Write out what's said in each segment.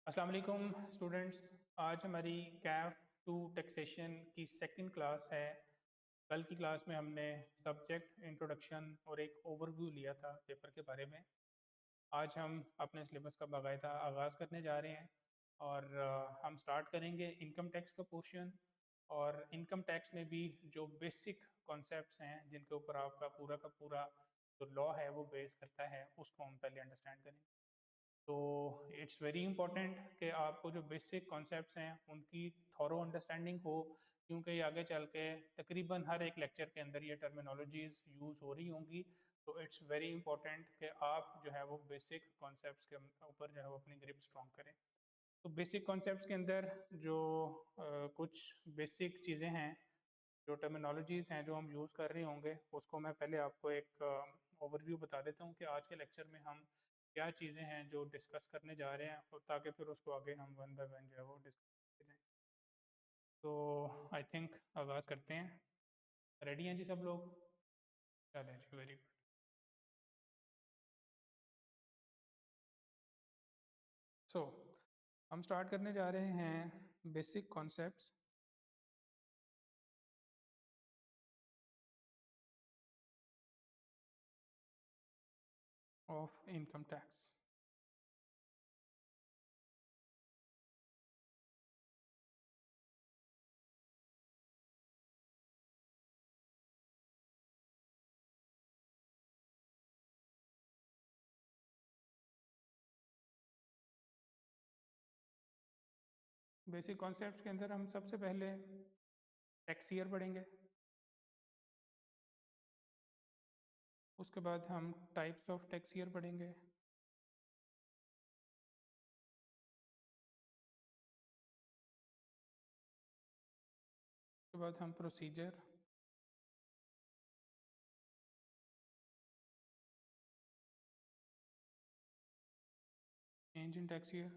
अस्सलाम वालेकुम स्टूडेंट्स। आज हमारी कैफ टू टैक्सेशन की सेकंड क्लास है। कल की क्लास में हमने सब्जेक्ट इंट्रोडक्शन और एक ओवरव्यू लिया था पेपर के बारे में। आज हम अपने सिलेबस का बाकायदा आगाज़ करने जा रहे हैं और हम स्टार्ट करेंगे इनकम टैक्स का पोर्शन। और इनकम टैक्स में भी जो बेसिक कॉन्सेप्ट्स हैं जिनके ऊपर आपका पूरा का पूरा जो लॉ है वो बेस करता है उसको हम पहले अंडरस्टैंड करेंगे। तो इट्स वेरी इंपॉर्टेंट कि आपको जो बेसिक कॉन्सेप्ट्स हैं उनकी थॉरो अंडरस्टैंडिंग हो, क्योंकि ये आगे चल के तकरीबन हर एक लेक्चर के अंदर ये टर्मिनोलॉजीज़ यूज़ हो रही होंगी। तो इट्स वेरी इंपॉर्टेंट कि आप जो है वो बेसिक कॉन्सेप्ट्स के ऊपर जो है वो अपनी ग्रिप स्ट्रॉन्ग करें। तो बेसिक कॉन्सेप्ट्स के अंदर जो कुछ बेसिक चीज़ें हैं, जो टर्मिनोलॉजीज़ हैं जो हम यूज़ कर रहे होंगे, उसको मैं पहले आपको एक ओवरव्यू बता देता हूँ कि आज के लेक्चर में हम क्या चीज़ें हैं जो डिस्कस करने जा रहे हैं, और ताकि फिर उसको आगे हम वन बाय वन जो है वो डिस्कस करें। तो आई थिंक आगाज़ करते हैं। रेडी हैं जी सब लोग? चलें जी, वेरी गुड। सो हम स्टार्ट करने जा रहे हैं basic concepts of income tax. Basic concepts के अंदर हम सबसे पहले टैक्स ईयर पढ़ेंगे। उसके बाद हम टाइप्स ऑफ टैक्स ईयर पढ़ेंगे। उसके बाद हम procedure, change in tax year,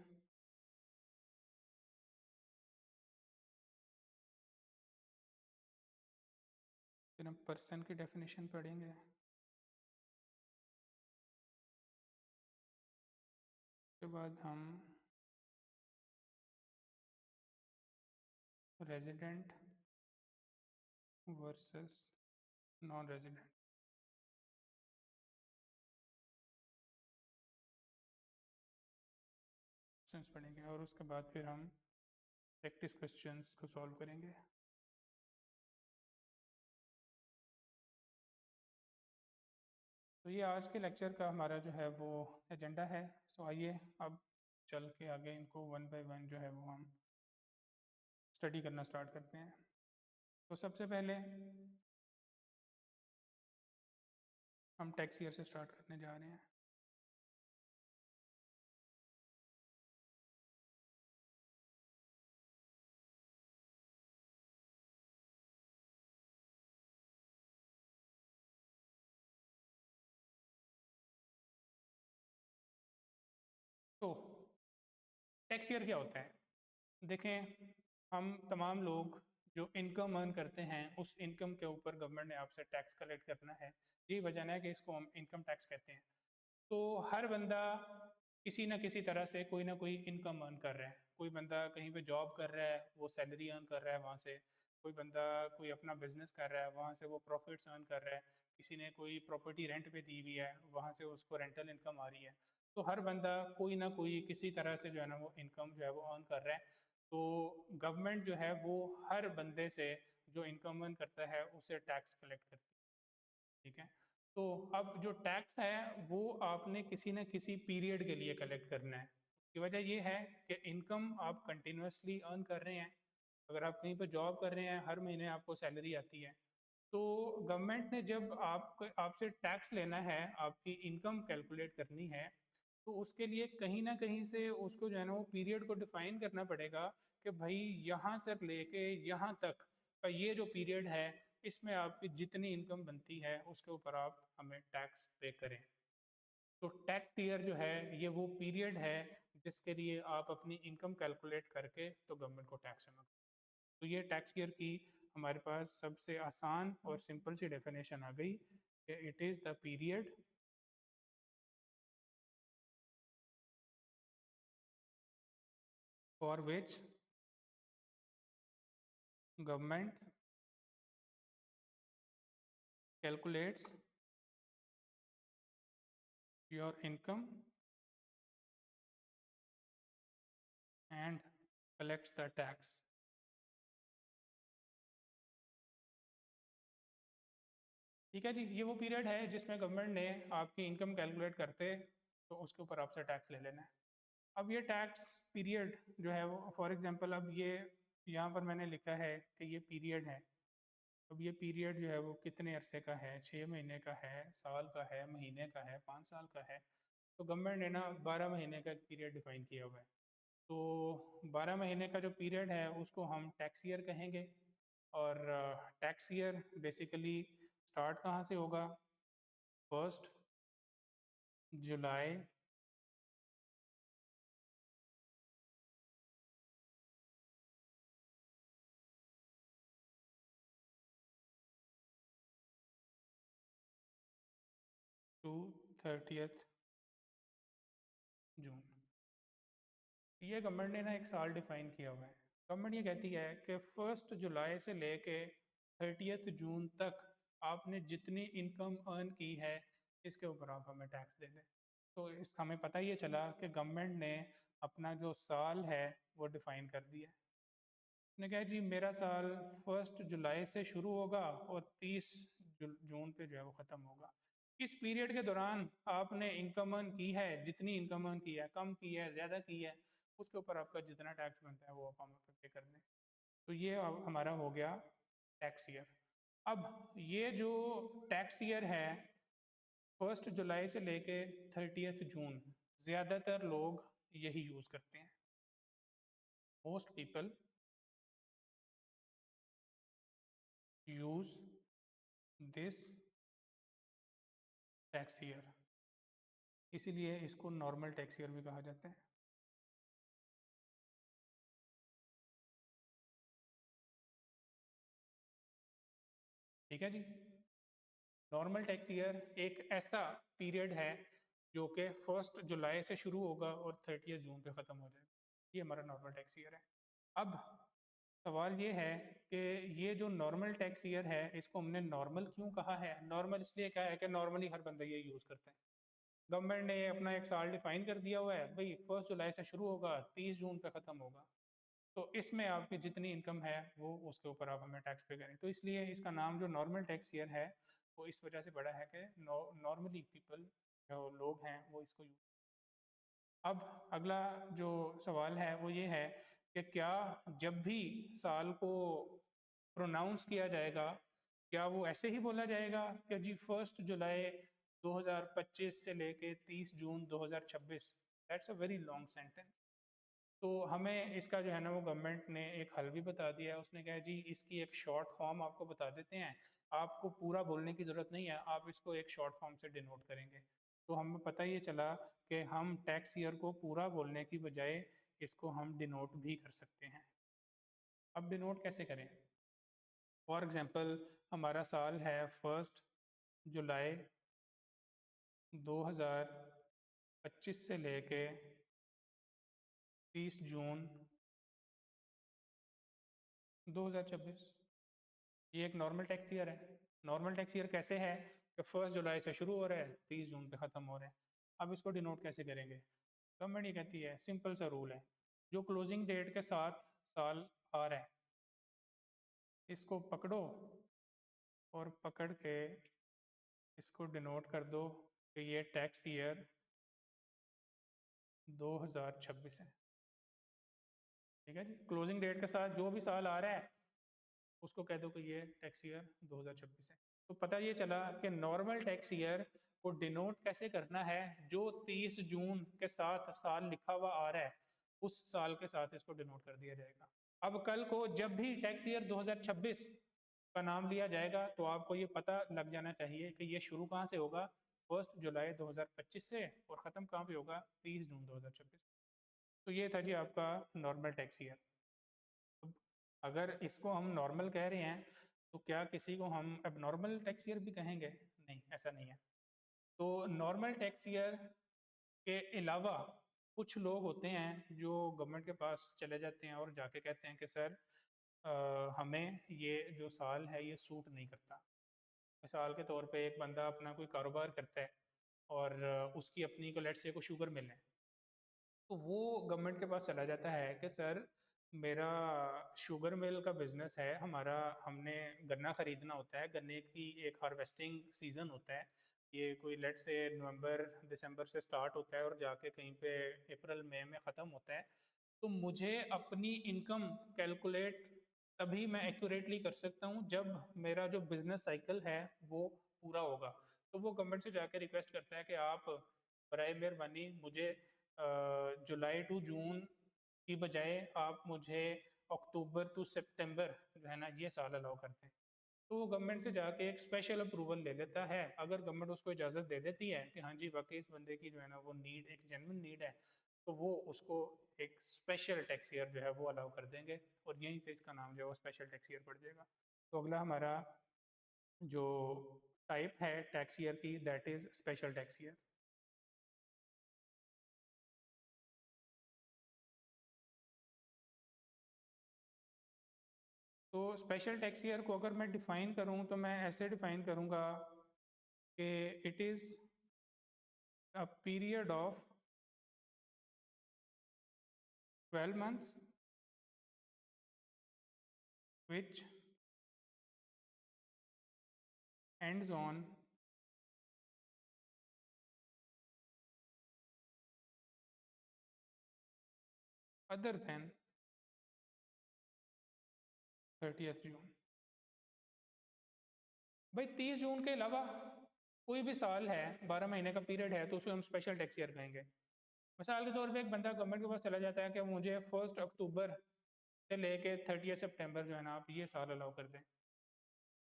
फिर हम पर्सन की डेफिनेशन पढ़ेंगे। उसके बाद हम resident versus non resident questions पढ़ेंगे, और उसके बाद फिर हम प्रैक्टिस क्वेश्चंस को सॉल्व करेंगे। तो ये आज के लेक्चर का हमारा जो है वो एजेंडा है। सो आइए अब चल के आगे इनको वन बाय वन जो है वो हम स्टडी करना स्टार्ट करते हैं। तो सबसे पहले हम टैक्स ईयर से स्टार्ट करने जा रहे हैं। तो टैक्स ईयर क्या होता है? देखें, हम तमाम लोग जो इनकम अर्न करते हैं उस इनकम के ऊपर गवर्नमेंट ने आपसे टैक्स कलेक्ट करना है। यही वजह है कि इसको हम इनकम टैक्स कहते हैं। तो हर बंदा किसी न किसी तरह से कोई ना कोई इनकम अर्न कर रहा है। कोई बंदा कहीं पे जॉब कर रहा है, वो सैलरी अर्न कर रहा है वहाँ से। कोई बंदा कोई अपना बिजनेस कर रहा है, वहाँ से वो प्रॉफिट्स अर्न कर रहा है। किसी ने कोई प्रॉपर्टी रेंट पे दी हुई है, वहाँ से उसको रेंटल इनकम आ रही है। तो हर बंदा कोई ना कोई किसी तरह से जो है ना वो इनकम जो है वो अर्न कर रहा है। तो गवर्नमेंट जो है वो हर बंदे से जो इनकम अर्न करता है उससे टैक्स कलेक्ट करती है। ठीक है। तो अब जो टैक्स है वो आपने किसी न किसी पीरियड के लिए कलेक्ट करना है। की वजह ये है कि इनकम आप कंटिन्यूअसली अर्न कर रहे हैं। अगर आप कहीं पर जॉब कर रहे हैं, हर महीने आपको सैलरी आती है। तो गवर्नमेंट ने जब आपसे टैक्स लेना है, आपकी इनकम कैलकुलेट करनी है, तो उसके लिए कहीं न कहीं से उसको जो है ना वो पीरियड को डिफाइन करना पड़ेगा कि भई यहाँ से लेके यहाँ तक का ये जो पीरियड है, इसमें आपकी जितनी इनकम बनती है उसके ऊपर आप हमें टैक्स पे करें। तो टैक्स ईयर जो है ये वो पीरियड है जिसके लिए आप अपनी इनकम कैलकुलेट करके तो गवर्नमेंट को टैक्स जमा। तो ये टैक्स ईयर की हमारे पास सबसे आसान और सिंपल सी डेफिनेशन आ गई कि it is the period for which government calculates your income and collects the tax. ठीक है जी, ये वो पीरियड है जिसमें गवर्नमेंट ने आपकी इनकम कैलकुलेट करते तो उसके ऊपर आपसे टैक्स ले लेना है। अब ये टैक्स पीरियड जो है वो फॉर एग्जांपल अब ये यहाँ पर मैंने लिखा है कि ये पीरियड है। अब ये पीरियड जो है वो कितने अरसे का है, 6 महीने का है, साल का है, महीने का है, 5 साल का है। तो गवर्नमेंट ने ना 12 महीने का एक पीरियड डिफाइन किया हुआ है। तो 12 महीने का जो पीरियड है उसको हम टैक्स ईयर कहेंगे। और टैक्स ईयर बेसिकली स्टार्ट कहाँ से होगा? 1 जुलाई टू 30 जून। ये गवर्नमेंट ने ना एक साल डिफाइन किया हुआ है। गवर्नमेंट ये कहती है कि 1 जुलाई से लेके 30 जून तक आपने जितनी इनकम अर्न की है इसके ऊपर आप हमें टैक्स दे दें। तो इस हमें पता ये चला कि गवर्नमेंट ने अपना जो साल है वो डिफाइन कर दिया है। उसने कहा जी मेरा साल 1 जुलाई से शुरू होगा और 30 जून पे जो है वो ख़त्म होगा। इस पीरियड के दौरान आपने इनकम अर्न की है, जितनी इनकम अर्न की है, कम की है, ज़्यादा की है, उसके ऊपर आपका जितना टैक्स बनता है वो आप हमें पे कर दें। तो ये अब हमारा हो गया टैक्स ईयर। अब ये जो टैक्स ईयर है 1 जुलाई से लेके 30 जून, ज़्यादातर लोग यही यूज़ करते हैं। Most people use this tax year, इसीलिए इसको नॉर्मल टैक्स ईयर भी कहा जाता है। ठीक है जी। नॉर्मल टैक्स ईयर एक ऐसा पीरियड है जो कि 1 जुलाई से शुरू होगा और 30 जून पे ख़त्म हो जाएगा। ये हमारा नॉर्मल टैक्स ईयर है। अब सवाल ये है कि ये जो नॉर्मल टैक्स ईयर है इसको हमने नॉर्मल क्यों कहा है? नॉर्मल इसलिए कहा है कि नॉर्मली हर बंदा ये यूज़ करता है। गवर्नमेंट ने अपना एक साल डिफाइन कर दिया हुआ है, भाई 1 जुलाई से शुरू होगा, 30 जून पे ख़त्म होगा। तो इसमें आपकी जितनी इनकम है वो उसके ऊपर आप हमें टैक्स पे करें। तो इसलिए इसका नाम जो नॉर्मल टैक्स ईयर है वो इस वजह से बड़ा है कि नॉर्मली पीपल जो लोग हैं वो इसको यूज। अब अगला जो सवाल है वो ये है कि क्या जब भी साल को प्रोनाउंस किया जाएगा क्या वो ऐसे ही बोला जाएगा कि जी 1 जुलाई 2025 से लेके 30 जून 2026? That's a very long sentence. तो हमें इसका जो है ना वो गवर्नमेंट ने एक हल भी बता दिया है। उसने कहा जी इसकी एक शॉर्ट फॉर्म आपको बता देते हैं, आपको पूरा बोलने की ज़रूरत नहीं है, आप इसको एक शॉर्ट फॉर्म से डिनोट करेंगे। तो हमें पता ये चला कि हम टैक्स ईयर को पूरा बोलने की बजाय इसको हम डिनोट भी कर सकते हैं। अब डिनोट कैसे करें? फॉर एग्ज़ाम्पल हमारा साल है 1 जुलाई 2025 से लेके 30 जून 2026। ये एक नॉर्मल टैक्स ईयर है। नॉर्मल टैक्स ईयर कैसे है कि 1 जुलाई से शुरू हो रहा है, 30 जून पे ख़त्म हो रहा है। अब इसको डिनोट कैसे करेंगे? गवर्नमेंट ये कहती है सिंपल सा रूल है, जो क्लोजिंग डेट के साथ साल आ रहा है इसको पकड़ो और पकड़ के इसको डिनोट कर दो कि ये टैक्स ईयर 2026 है। ठीक है जी। क्लोजिंग डेट के साथ जो भी साल आ रहा है उसको कह दो कि ये टैक्स ईयर 2026 है। तो पता ये चला कि नॉर्मल टैक्स ईयर को डिनोट कैसे करना है, जो 30 जून के साथ साल लिखा हुआ आ रहा है उस साल के साथ इसको डिनोट कर दिया जाएगा। अब कल को जब भी टैक्स ईयर 2026 का नाम लिया जाएगा तो आपको ये पता लग जाना चाहिए कि ये शुरू कहाँ से होगा, 1 जुलाई 2025 से, और ख़त्म कहाँ पे होगा, 30 जून 2026। तो ये था जी आपका नॉर्मल टैक्स ईयर। अगर इसको हम नॉर्मल कह रहे हैं तो क्या किसी को हम एबनॉर्मल टैक्स ईयर भी कहेंगे? नहीं, ऐसा नहीं है। तो नॉर्मल टैक्स ईयर के अलावा कुछ लोग होते हैं जो गवर्नमेंट के पास चले जाते हैं और जाके कहते हैं कि सर हमें ये जो साल है ये सूट नहीं करता। मिसाल के तौर पे एक बंदा अपना कोई कारोबार करता है और उसकी अपनी को लेट्स से को शुगर मिल है, तो वो गवर्नमेंट के पास चला जाता है कि सर मेरा शुगर मिल का बिज़नेस है, हमारा हमने गन्ना ख़रीदना होता है, गन्ने की एक हार्वेस्टिंग सीज़न होता है, ये कोई लेट से नवंबर दिसंबर से स्टार्ट होता है और जाके कहीं पे अप्रैल मई में ख़त्म होता है। तो मुझे अपनी इनकम कैलकुलेट तभी मैं एक्यूरेटली कर सकता हूँ जब मेरा जो बिज़नेस साइकिल है वो पूरा होगा। तो वो गवर्नमेंट से जाके रिक्वेस्ट करता है कि आप बराए मेहरबानी मुझे जुलाई टू जून की बजाय आप मुझे अक्टूबर टू सितंबर जो है ना ये साल अलाउ करते हैं। तो वो गवर्नमेंट से जाके एक स्पेशल अप्रूवल ले लेता है। अगर गवर्नमेंट उसको इजाज़त दे देती है कि हाँ जी वाकई इस बंदे की जो है ना वो नीड एक जेन्युइन नीड है, तो वो उसको एक स्पेशल टैक्स ईयर जो है वो अलाउ कर देंगे और यहीं से इसका नाम जो है वो स्पेशल टैक्स ईयर पड़ जाएगा। तो अगला हमारा जो टाइप है टैक्स ईयर की that is special tax year. तो स्पेशल टैक्स ईयर को अगर मैं डिफ़ाइन करूँ तो मैं ऐसे डिफ़ाइन करूँगा कि it is a period of 12 months which ends on other than 30th जून। भाई 30 जून के अलावा कोई भी साल है, 12 महीने का पीरियड है, तो उसे हम स्पेशल टैक्स ईयर कहेंगे। मिसाल के तौर पे एक बंदा गवर्नमेंट के पास चला जाता है कि मुझे 1 अक्टूबर से लेके 30 सितंबर जो है ना आप ये साल अलाउ कर दें,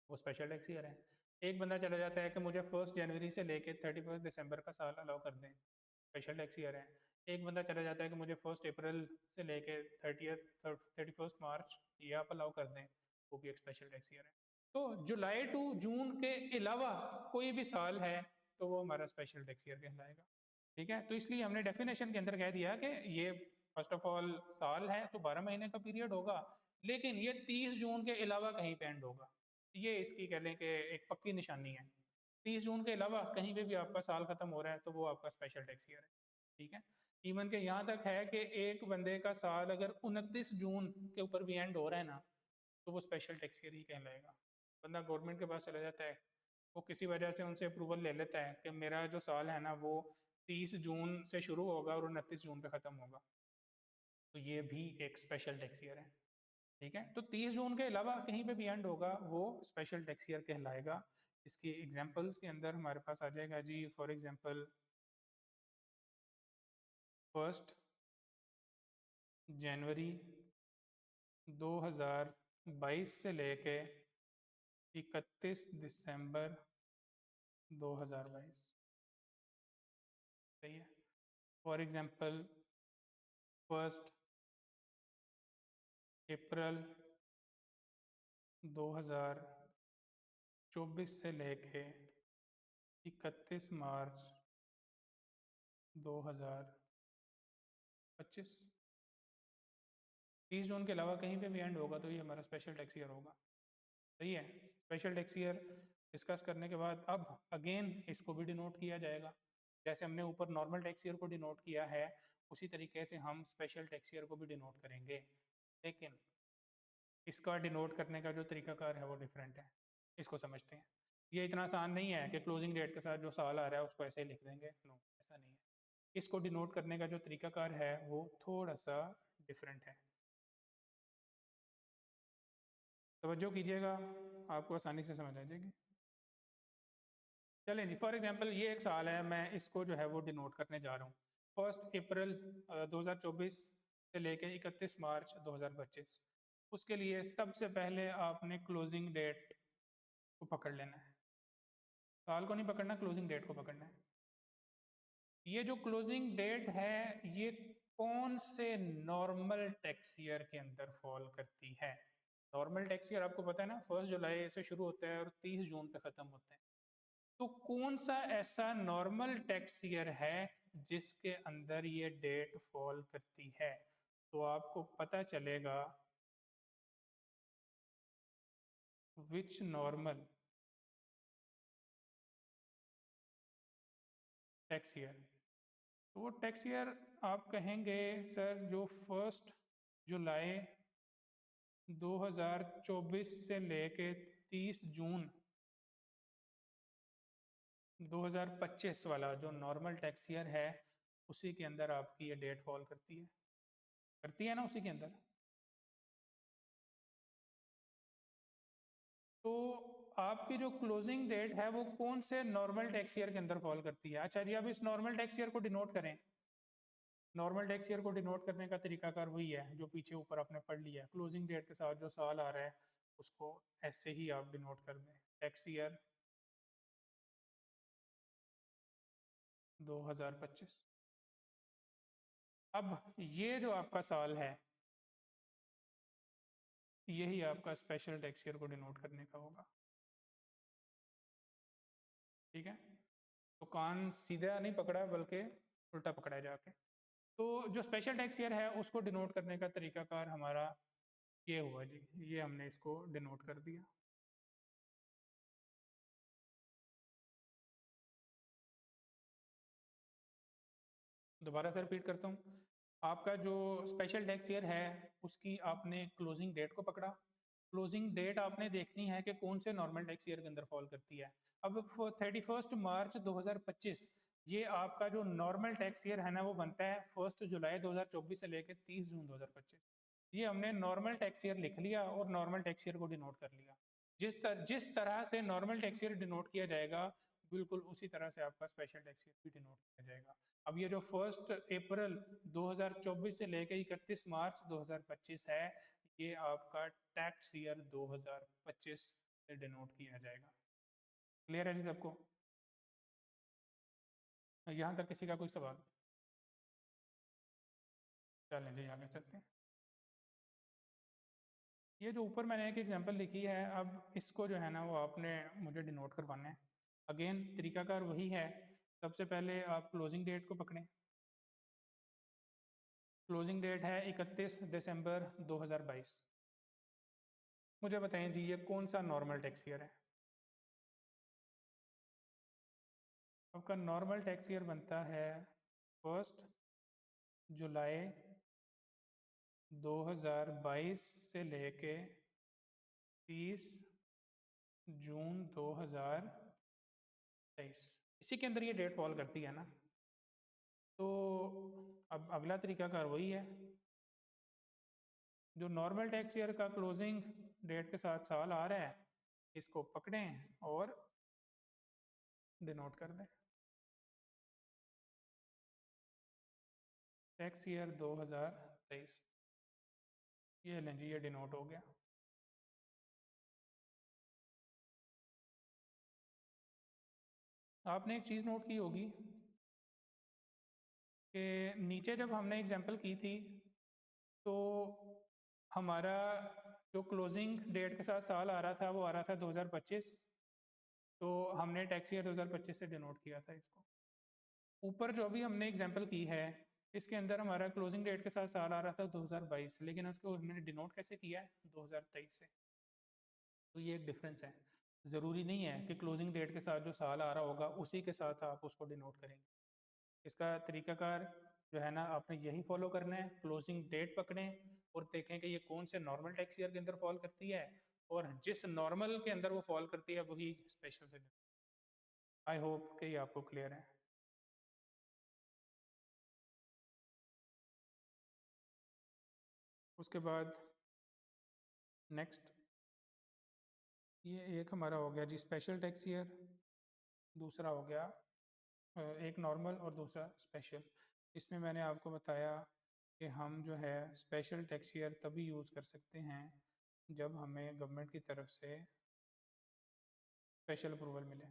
वो स्पेशल टैक्स ईयर है। एक बंदा चला जाता है कि मुझे 1 जनवरी से लेके 31 दिसंबर का साल अलाउ कर दें, स्पेशल टैक्स ईयर है। एक बंदा चला जाता है कि मुझे 1 अप्रैल से लेके 31 मार्च ये आप अलाउ कर दें, वो भी एक स्पेशल टैक्स ईयर है। तो जुलाई टू जून के अलावा कोई भी साल है तो वो हमारा स्पेशल टैक्स ईयर कहलाएगा। ठीक है, तो इसलिए हमने डेफिनेशन के अंदर कह दिया कि ये फर्स्ट ऑफ ऑल साल है तो 12 महीने का पीरियड होगा, लेकिन ये 30 जून के अलावा कहीं पे एंड होगा। ये इसकी कह लें कि एक पक्की निशानी है। 30 जून के अलावा कहीं पे भी आपका साल खत्म हो रहा है तो वो आपका स्पेशल टैक्स ईयर है। ठीक है, इवन के यहाँ तक है कि एक बंदे का साल अगर 29 जून के ऊपर भी एंड हो रहा है ना, तो वो स्पेशल टैक्स ईयर ही कहलाएगा। बंदा गवर्नमेंट के पास चला जाता है, वो किसी वजह से उनसे अप्रूवल ले लेता है कि मेरा जो साल है ना वो 30 जून से शुरू होगा और 29 जून पे ख़त्म होगा, तो ये भी एक स्पेशल टैक्स ईयर है। ठीक है, तो 30 जून के अलावा कहीं पे भी एंड होगा वो स्पेशल टैक्स ईयर कहलाएगा। इसकी एग्जांपल्स के अंदर हमारे पास आ जाएगा जी, फॉर एग्जांपल 1 जनवरी 2022 से लेके 31 दिसंबर 2022। सही है। फॉर एग्जांपल 1 अप्रैल 2024 से लेके 31 मार्च 2025। 30 जून के अलावा कहीं पे भी एंड होगा तो ये हमारा स्पेशल टैक्स ईयर होगा। सही है, स्पेशल टैक्स ईयर डिस्कस करने के बाद अब अगेन इसको भी डिनोट किया जाएगा। जैसे हमने ऊपर नॉर्मल टैक्स ईयर को डिनोट किया है, उसी तरीके से हम स्पेशल टैक्स ईयर को भी डिनोट करेंगे, लेकिन इसका डिनोट करने का जो तरीकाकार है वो डिफरेंट है। इसको समझते हैं। ये इतना आसान नहीं है कि क्लोजिंग डेट के साथ जो साल आ रहा है उसको ऐसे ही लिख देंगे, नो ऐसा नहीं है। इसको डिनोट करने का जो तरीकाकार है वो थोड़ा सा डिफरेंट है। तवज्जो कीजिएगा, आपको आसानी से समझ आ जाएगी। चलें जी, फॉर एग्जांपल ये एक साल है, मैं इसको जो है वो डिनोट करने जा रहा हूँ। 1 अप्रैल 2024 से लेके 31 मार्च 2025। उसके लिए सबसे पहले आपने क्लोजिंग डेट को पकड़ लेना है। साल को नहीं पकड़ना, क्लोजिंग डेट को पकड़ना है। ये जो क्लोजिंग डेट है ये कौन से नॉर्मल टैक्स ईयर के अंदर फॉल करती है? नॉर्मल टैक्स ईयर आपको पता है ना, 1 जुलाई से शुरू होता है और 30 जून पे ख़त्म होता है। तो कौन सा ऐसा नॉर्मल टैक्स ईयर है जिसके अंदर ये डेट फॉल करती है, तो आपको पता चलेगा विच नॉर्मल टैक्स ईयर। तो वो टैक्स ईयर आप कहेंगे सर जो 1 जुलाई 2024 से लेके 30 जून 2025 वाला जो नॉर्मल टैक्स ईयर है, उसी के अंदर आपकी ये डेट फॉल करती है ना, उसी के अंदर। तो आपकी जो क्लोजिंग डेट है वो कौन से नॉर्मल टैक्स ईयर के अंदर फॉल करती है। अच्छा जी, अब इस नॉर्मल टैक्स ईयर को डिनोट करें। नॉर्मल टैक्स ईयर को डिनोट करने का तरीकाकार वही है जो पीछे ऊपर आपने पढ़ लिया है। क्लोजिंग डेट के साथ जो साल आ रहा है उसको ऐसे ही आप डिनोट कर दें, टैक्स ईयर 2025। अब ये जो आपका साल है, यही आपका स्पेशल टैक्स ईयर को डिनोट करने का होगा। ठीक है, तो कान सीधा नहीं पकड़ा बल्कि उल्टा पकड़ा है जाके। तो जो स्पेशल टैक्स ईयर है उसको डिनोट करने का तरीकाकार हमारा ये हुआ जी, ये हमने इसको डिनोट कर दिया। दोबारा से रिपीट करता हूँ, आपका जो स्पेशल टैक्स ईयर है उसकी आपने क्लोजिंग डेट को पकड़ा। क्लोजिंग डेट आपने देखनी है कि कौन से नॉर्मल टैक्स ईयर के अंदर फॉल करती है। अब 31 मार्च 2025 ये आपका जो नॉर्मल टैक्स ईयर है ना वो बनता है 1 जुलाई 2024 से लेकर 30 जून 2025। ये हमने नॉर्मल टैक्स ईयर लिख लिया और नॉर्मल टैक्स ईयर को डिनोट कर लिया। जिस तरह से नॉर्मल टैक्स ईयर डिनोट किया जाएगा बिल्कुल उसी तरह से आपका स्पेशल टैक्स ईयर भी डिनोट किया जाएगा। अब ये जो 1 अप्रैल 2024 से लेकर 31 मार्च 2025 है, ये आपका टैक्स ईयर 2025 से डिनोट किया जाएगा। क्लियर है जी सबको? यहाँ तक किसी का कोई सवाल? चलें जी आगे चलते हैं। ये जो ऊपर मैंने एक एग्जांपल लिखी है, अब इसको जो है ना वो आपने मुझे डिनोट करवाना है। अगेन तरीकाकार वही है, सबसे पहले आप क्लोजिंग डेट को पकड़ें। क्लोजिंग डेट है 31 दिसंबर 2022। मुझे बताएं जी ये कौन सा नॉर्मल टैक्स ईयर है। आपका नॉर्मल टैक्स ईयर बनता है 1 जुलाई 2022 से लेके 30 जून 2023, इसी के अंदर ये डेट फॉल करती है ना। तो अब अगला तरीकाकार वही है, जो नॉर्मल टैक्स ईयर का क्लोजिंग डेट के साथ साल आ रहा है इसको पकड़ें और डिनोट कर दें। टैक्स ईयर 2023, ये लें जी, ये डिनोट हो गया। आपने एक चीज़ नोट की होगी कि नीचे जब हमने एग्जांपल की थी तो हमारा जो क्लोजिंग डेट के साथ साल आ रहा था वो आ रहा था 2025। तो हमने टैक्स ईयर 2025 से डिनोट किया था इसको। ऊपर जो भी हमने एग्जांपल की है इसके अंदर हमारा क्लोजिंग डेट के साथ साल आ रहा था 2022, लेकिन उसको हमने डिनोट कैसे किया है 2023 से। तो ये एक डिफरेंस है। ज़रूरी नहीं है कि क्लोजिंग डेट के साथ जो साल आ रहा होगा उसी के साथ आप उसको डिनोट करेंगे। इसका तरीकाकार जो है ना आपने यही फॉलो करना है, क्लोजिंग डेट पकड़ें और देखें कि ये कौन से नॉर्मल टैक्स ईयर के अंदर फॉल करती है, और जिस नॉर्मल के अंदर वो फॉल करती है वही स्पेशल से। आई होप कि ये आपको क्लियर है। उसके बाद नेक्स्ट, ये एक हमारा हो गया जी स्पेशल टैक्स ईयर, दूसरा हो गया एक नॉर्मल और दूसरा स्पेशल। इसमें मैंने आपको बताया कि हम जो है स्पेशल टैक्स ईयर तभी यूज़ कर सकते हैं जब हमें गवर्नमेंट की तरफ से स्पेशल अप्रूवल मिले।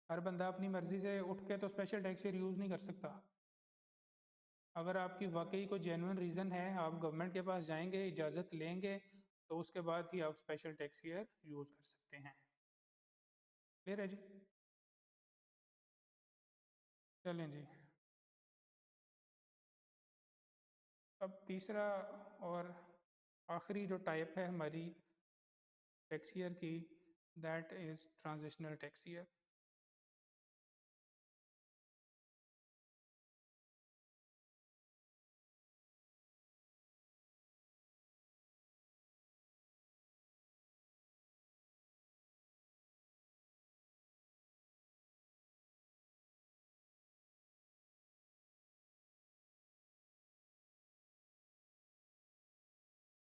हर बंदा अपनी मर्जी से उठ के तो स्पेशल टैक्स ईयर यूज़ नहीं कर सकता। अगर आपकी वाकई कोई जेन्युइन रीज़न है, आप गवर्नमेंट के पास जाएंगे, इजाज़त लेंगे, तो उसके बाद ही आप स्पेशल टैक्स ईयर यूज़ कर सकते हैं। क्लियर है जी? चलें जी। अब तीसरा और आखिरी जो टाइप है हमारी टैक्स ईयर की, that is transitional tax year.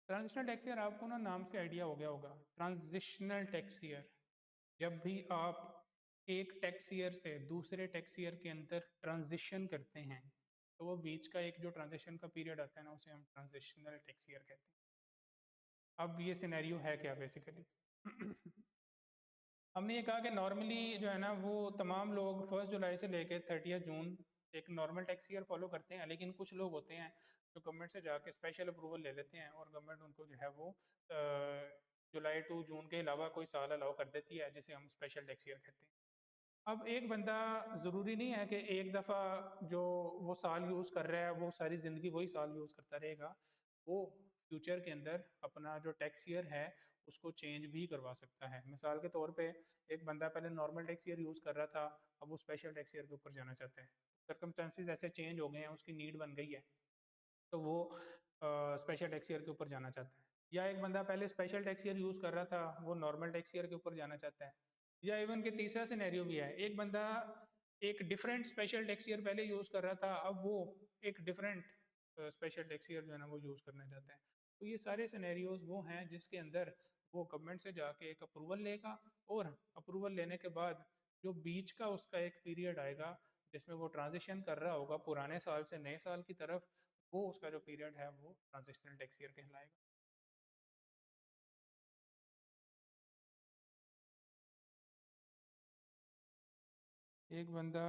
Transitional tax year आपको ना नाम से आइडिया हो गया होगा। ट्रांजिशनल टैक्स ईयर, जब भी आप एक टैक्स ईयर से दूसरे टैक्स ईयर के अंदर ट्रांजिशन करते हैं, तो वो बीच का एक जो ट्रांजिशन का पीरियड आता है ना, उसे हम ट्रांजिशनल टैक्स ईयर कहते हैं। अब ये सिनेरियो है क्या बेसिकली? हमने ये कहा कि नॉर्मली जो है ना, वो तमाम लोग 1 जुलाई से लेकर 30 जून एक नॉर्मल टैक्स ईयर फॉलो करते हैं, लेकिन कुछ लोग होते हैं जो गवर्नमेंट से जाके स्पेशल अप्रूवल ले लेते हैं और गवर्नमेंट उनको जो है वो जुलाई टू जून के अलावा कोई साल अलाउ कर देती है, जिसे हम स्पेशल टैक्स ईयर कहते हैं। अब एक बंदा, ज़रूरी नहीं है कि एक दफ़ा जो वो साल यूज़ कर रहा है वो सारी ज़िंदगी वही साल यूज़ करता रहेगा। वो फ्यूचर के अंदर अपना जो टैक्स ईयर है उसको चेंज भी करवा सकता है। मिसाल के तौर पे एक बंदा पहले नॉर्मल टैक्स ईयर यूज़ कर रहा था, अब वो स्पेशल टैक्स ईयर के ऊपर जाना चाहता है। सर्कमस्टेंसेस ऐसे चेंज हो गए हैं, उसकी नीड बन गई है, तो वो स्पेशल टैक्स ईयर के ऊपर जाना चाहता है। या एक बंदा पहले स्पेशल टैक्स ईयर यूज़ कर रहा था, वो नॉर्मल टैक्स ईयर के ऊपर जाना चाहता है। या इवन के तीसरा सिनेरियो भी है, एक बंदा एक डिफरेंट स्पेशल टैक्स ईयर पहले यूज़ कर रहा था, अब वो एक डिफरेंट स्पेशल टैक्स ईयर जो है ना वो यूज़ करना चाहता है। तो ये सारे सिनेरियोज वो हैं जिसके अंदर वो गवर्नमेंट से जाके एक अप्रूवल लेगा, और अप्रूवल लेने के बाद जो बीच का उसका एक पीरियड आएगा जिसमें वो ट्रांजिशन कर रहा होगा पुराने साल से नए साल की तरफ, वो उसका जो पीरियड है वो ट्रांजिशनल टैक्स ईयर कहलाएगा। एक बंदा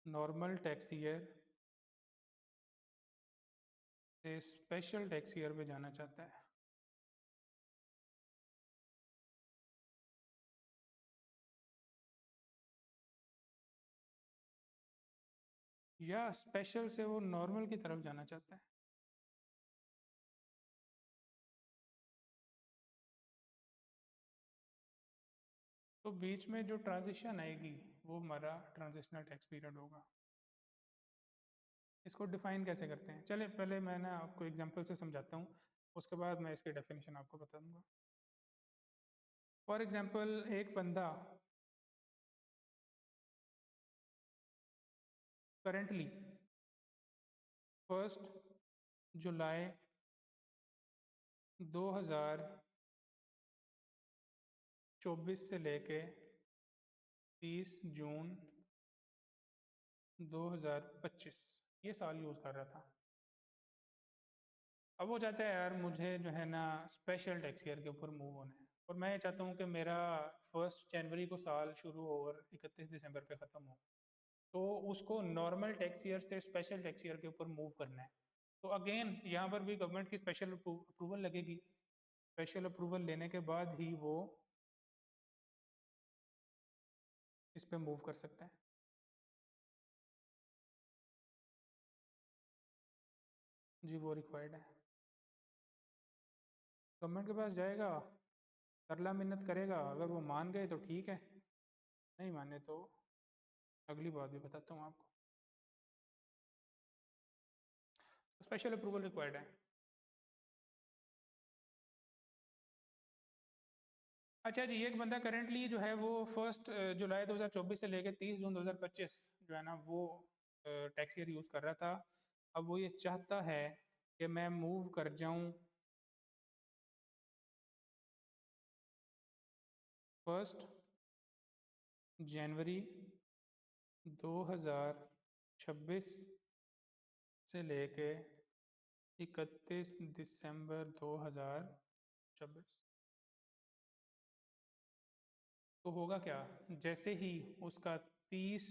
नॉर्मल टैक्स ईयर से स्पेशल टैक्स ईयर पे जाना चाहता है, या स्पेशल से वो नॉर्मल की तरफ जाना चाहता है, तो बीच में जो ट्रांजिशन आएगी वो हमारा ट्रांजिशनल टैक्स पीरियड होगा। इसको डिफाइन कैसे करते हैं? चले पहले मैं ना आपको एग्जांपल से समझाता हूँ, उसके बाद मैं इसकी डेफिनेशन आपको बता दूंगा। फॉर एग्जांपल, एक बंदा करंटली 1 जुलाई 2024 से लेके 30 जून 2025 ये साल यूज़ कर रहा था। अब वो चाहता है, यार मुझे जो है ना स्पेशल टैक्स ईयर के ऊपर मूव होना है, और मैं ये चाहता हूँ कि मेरा 1 जनवरी को साल शुरू हो और 31 दिसंबर पे ख़त्म हो। तो उसको नॉर्मल टैक्स ईयर से स्पेशल टैक्स ईयर के ऊपर मूव करना है। तो अगेन यहाँ पर भी गवर्नमेंट की स्पेशल अप्रूवल लगेगी। स्पेशल अप्रूवल लेने के बाद ही वो इस पे मूव कर सकता है। जी, वो रिक्वायर्ड है। गवर्नमेंट के पास जाएगा, तरला मिन्नत करेगा, अगर वो मान गए तो ठीक है, नहीं माने तो अगली बात भी बताता हूँ आपको। स्पेशल अप्रूवल रिक्वायर्ड है। अच्छा जी, एक बंदा करेंटली जो है वो 1 जुलाई 2024 से लेकर 30 जून 2025 जो है ना वो टैक्स ईयर यूज़ कर रहा था। अब वो ये चाहता है कि मैं मूव कर जाऊं 1 जनवरी 2026 से लेके 31 दिसंबर 2026। तो होगा क्या, जैसे ही उसका 30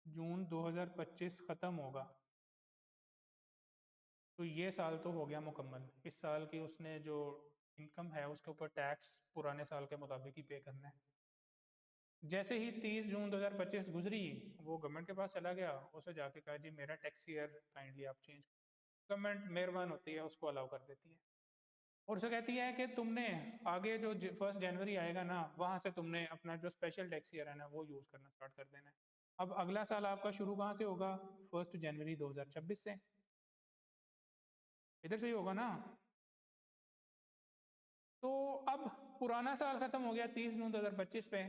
जून 2025 ख़त्म होगा तो ये साल तो हो गया मुकम्मल। इस साल की उसने जो इनकम है उसके ऊपर टैक्स पुराने साल के मुताबिक ही पे करना है। जैसे ही 30 जून 2025 गुजरी, वो गवर्नमेंट के पास चला गया, उसे जाके कहा जी मेरा टैक्स ईयर काइंडली आप चेंज। गवर्नमेंट मेहरबान होती है, उसको अलाउ कर देती है और उसे कहती है कि तुमने आगे जो 1 जनवरी आएगा ना, वहाँ से तुमने अपना जो स्पेशल टैक्स ईयर है ना वो यूज़ करना स्टार्ट कर देना है। अब अगला साल आपका शुरू कहाँ से होगा? 1 जनवरी 2026 से। इधर से ही होगा ना। तो अब पुराना साल खत्म हो गया 30 जून 2025 पे,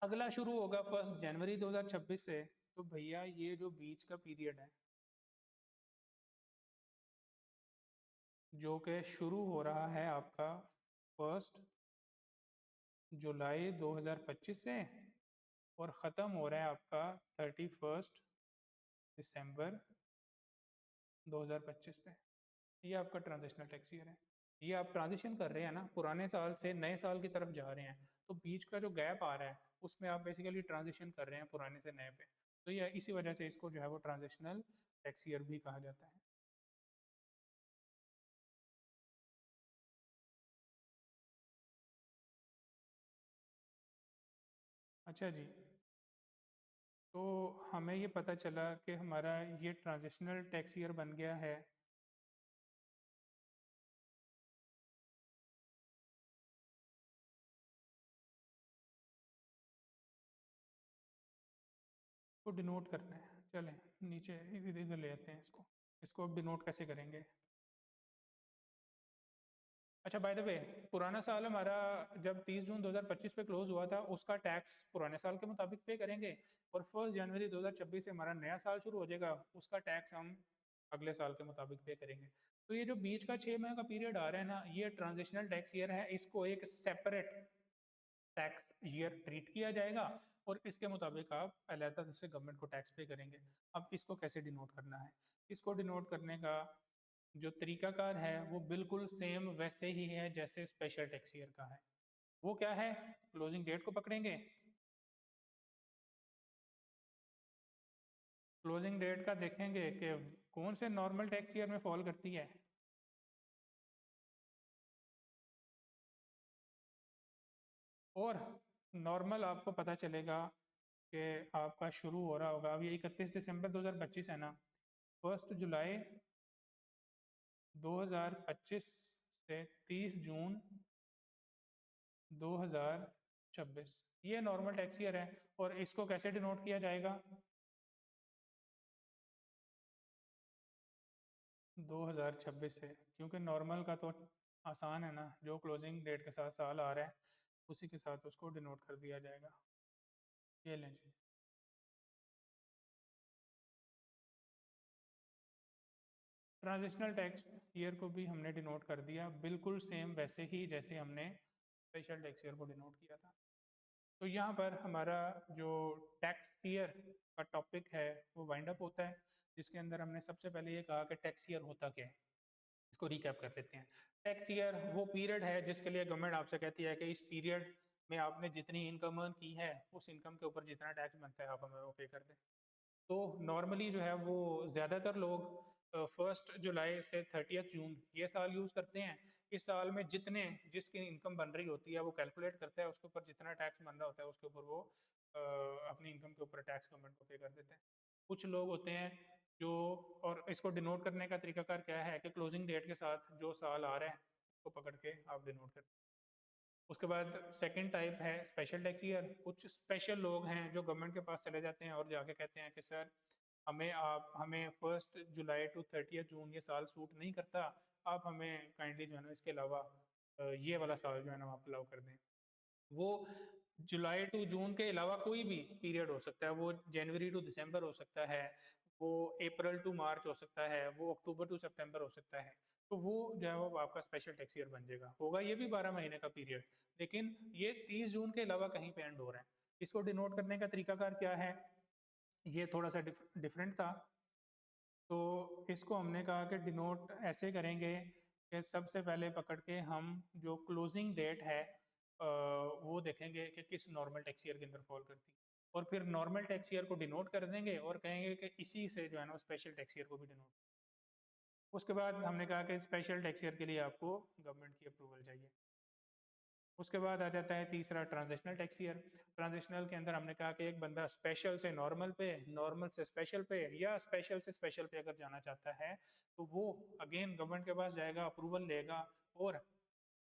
अगला शुरू होगा 1 जनवरी 2026 से। तो भैया ये जो बीच का पीरियड है जो कि शुरू हो रहा है आपका 1 जुलाई 2025 से और ख़त्म हो रहा है आपका 31 दिसंबर 2025 पे, ये आपका ट्रांजिशनल टैक्स ईयर है। ये आप ट्रांजिशन कर रहे हैं ना, पुराने साल से नए साल की तरफ जा रहे हैं, तो बीच का जो गैप आ रहा है उसमें आप बेसिकली ट्रांजिशन कर रहे हैं पुराने से नए पे। तो ये इसी वजह से इसको जो है वो ट्रांजिशनल टैक्स ईयर भी कहा जाता है। अच्छा जी, तो हमें ये पता चला कि हमारा ये ट्रांजिशनल टैक्स ईयर बन गया है। को डिनोट करना है, चलें नीचे इधर इधर ले आते हैं इसको। इसको अब डिनोट कैसे करेंगे? अच्छा, बाय द वे, पुराना साल हमारा जब 30 जून 2025 पे क्लोज हुआ था उसका टैक्स पुराने साल के मुताबिक पे करेंगे, और 1 जनवरी 2026 से हमारा नया साल शुरू हो जाएगा, उसका टैक्स हम अगले साल के मुताबिक पे करेंगे। तो ये जो बीच का 6 माह का पीरियड आ रहा है ना, ये ट्रांजिशनल टैक्स ईयर है, इसको एक सेपरेट टैक्स ईयर ट्रीट किया जाएगा और इसके मुताबिक आप अलहदा से गवर्नमेंट को टैक्स पे करेंगे। अब इसको कैसे डिनोट करना है? इसको डिनोट करने का जो तरीकाकार है वो बिल्कुल सेम वैसे ही है जैसे स्पेशल टैक्स ईयर का है। वो क्या है? क्लोजिंग डेट को पकड़ेंगे, क्लोजिंग डेट का देखेंगे कि कौन से नॉर्मल टैक्स ईयर में फॉल करती है, और नॉर्मल आपको पता चलेगा कि आपका शुरू हो रहा होगा। अब ये 31 दिसंबर 2025 है ना, 1 जुलाई 2025 से 30 जून 2026, ये नॉर्मल टैक्स ईयर है। और इसको कैसे डिनोट किया जाएगा? 2026 से, क्योंकि नॉर्मल का तो आसान है ना, जो क्लोजिंग डेट के साथ साल आ रहा है उसी के साथ उसको डिनोट कर दिया जाएगा। ये लें जी। ट्रांजिशनल टैक्स ईयर को भी हमने डिनोट कर दिया, बिल्कुल सेम वैसे ही जैसे हमने स्पेशल टैक्स ईयर को डिनोट किया था। तो यहाँ पर हमारा जो टैक्स ईयर का टॉपिक है वो वाइंड अप होता है, जिसके अंदर हमने सबसे पहले ये कहा कि टैक्स ईयर होता क्या है। इसको रिकैप कर लेते हैं। टैक्स ईयर वो पीरियड है जिसके लिए गवर्नमेंट आपसे कहती है कि इस पीरियड में आपने जितनी इनकम अर्न की है उस इनकम के ऊपर जितना टैक्स बनता है आप हमें वो पे कर दें। तो नॉर्मली जो है वो ज़्यादातर लोग 1 जुलाई से 30 जून ये साल यूज़ करते हैं। इस साल में जितने जिसकी इनकम बन रही होती है वो कैलकुलेट करता है, उसके ऊपर जितना टैक्स बन रहा होता है उसके ऊपर वो अपनी इनकम के ऊपर टैक्स गवर्नमेंट को पे कर देते हैं। कुछ लोग होते हैं जो, और इसको डिनोट करने का तरीकाकार क्या है कि क्लोजिंग डेट के साथ जो साल आ रहा है उसको पकड़ के आप डिनोट करते हैं। उसके बाद सेकंड टाइप है स्पेशल टैक्स ईयर। कुछ स्पेशल लोग हैं जो गवर्नमेंट के पास चले जाते हैं और जाके कहते हैं कि सर हमें 1 जुलाई टू 30 जून ये साल सूट नहीं करता, आप हमें काइंडली जो है ना इसके अलावा ये वाला साल जो है ना आप अलाउ कर दें। वो जुलाई टू जून के अलावा कोई भी पीरियड हो सकता है, वो जनवरी टू दिसंबर हो सकता है, वो अप्रैल टू मार्च हो सकता है, वो अक्टूबर टू सितंबर हो सकता है। तो वो जो है वो आपका स्पेशल टैक्स ईयर बन जाएगा। होगा ये भी 12 महीने का पीरियड, लेकिन ये 30 जून के अलावा कहीं पे एंड हो रहा है। इसको डिनोट करने का तरीकाकार क्या है, ये थोड़ा सा डिफरेंट था। तो इसको हमने कहा कि डिनोट ऐसे करेंगे कि सबसे पहले पकड़ के हम जो क्लोजिंग डेट है वो देखेंगे कि किस नॉर्मल टैक्स ईयर के अंदर फॉल करती है, और फिर नॉर्मल टैक्स ईयर को डिनोट कर देंगे और कहेंगे कि इसी से जो है ना स्पेशल टैक्स ईयर को भी डिनोट। उसके बाद हमने कहा कि स्पेशल टैक्स ईयर के लिए आपको गवर्नमेंट की अप्रूवल चाहिए। उसके बाद आ जाता है तीसरा ट्रांजिशनल टैक्स ईयर। ट्रांजिशनल के अंदर हमने कहा कि एक बंदा स्पेशल से नॉर्मल पे, नॉर्मल से स्पेशल पे या स्पेशल से स्पेशल पे अगर जाना चाहता है तो वो अगेन गवर्नमेंट के पास जाएगा, अप्रूवल लेगा, और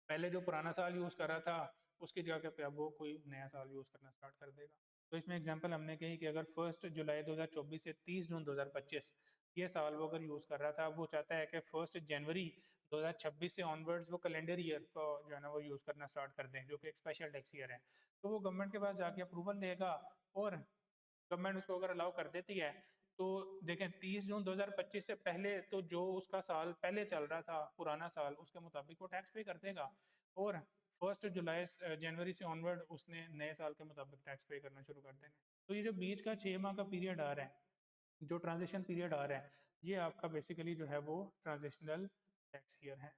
पहले जो पुराना साल यूज़ कर रहा था उसकी जगह पे अब वो कोई नया साल यूज़ करना स्टार्ट कर देगा। तो इसमें एग्जांपल हमने कही कि अगर 1 जुलाई 2024 से 30 जून 2025 ये साल वो अगर यूज़ कर रहा था, अब वो चाहता है कि 1 जनवरी 2026 से ऑनवर्ड्स वो कैलेंडर ईयर को जो है ना वो यूज़ करना स्टार्ट कर दें, जो कि एक स्पेशल टैक्स ईयर है। तो वो गवर्नमेंट के पास जाके अप्रूवल लेगा, और गवर्नमेंट उसको अगर अलाउ कर देती है तो देखें 30 जून 2025 से पहले तो जो उसका साल पहले चल रहा था पुराना साल, उसके मुताबिक वो टैक्स पे कर देगा, और 1 जुलाई जनवरी से ऑनवर्ड उसने नए साल के मुताबिक टैक्स पे करना शुरू कर देना। तो ये जो बीच का 6 माह का पीरियड आ रहा है, जो ट्रांजिशन पीरियड आ रहा है, ये आपका बेसिकली जो है वो ट्रांजिशनल टैक्स ईयर है।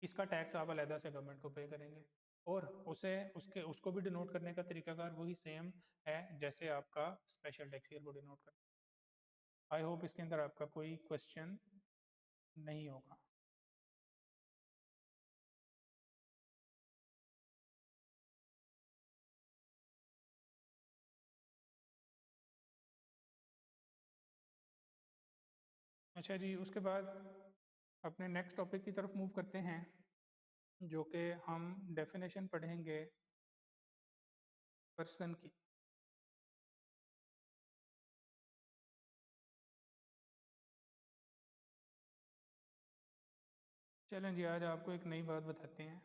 इसका टैक्स आप अलहदा से गवर्नमेंट को पे करेंगे, और उसे उसके उसको भी डिनोट करने का तरीकाकार वही सेम है जैसे आपका स्पेशल टैक्स ईयर को डिनोट कर। आई होप इसके अंदर आपका कोई क्वेश्चन नहीं होगा। अच्छा जी, उसके बाद अपने नेक्स्ट टॉपिक की तरफ मूव करते हैं, जो कि हम डेफिनेशन पढ़ेंगे पर्सन की। चलें जी, आज आपको एक नई बात बताते हैं।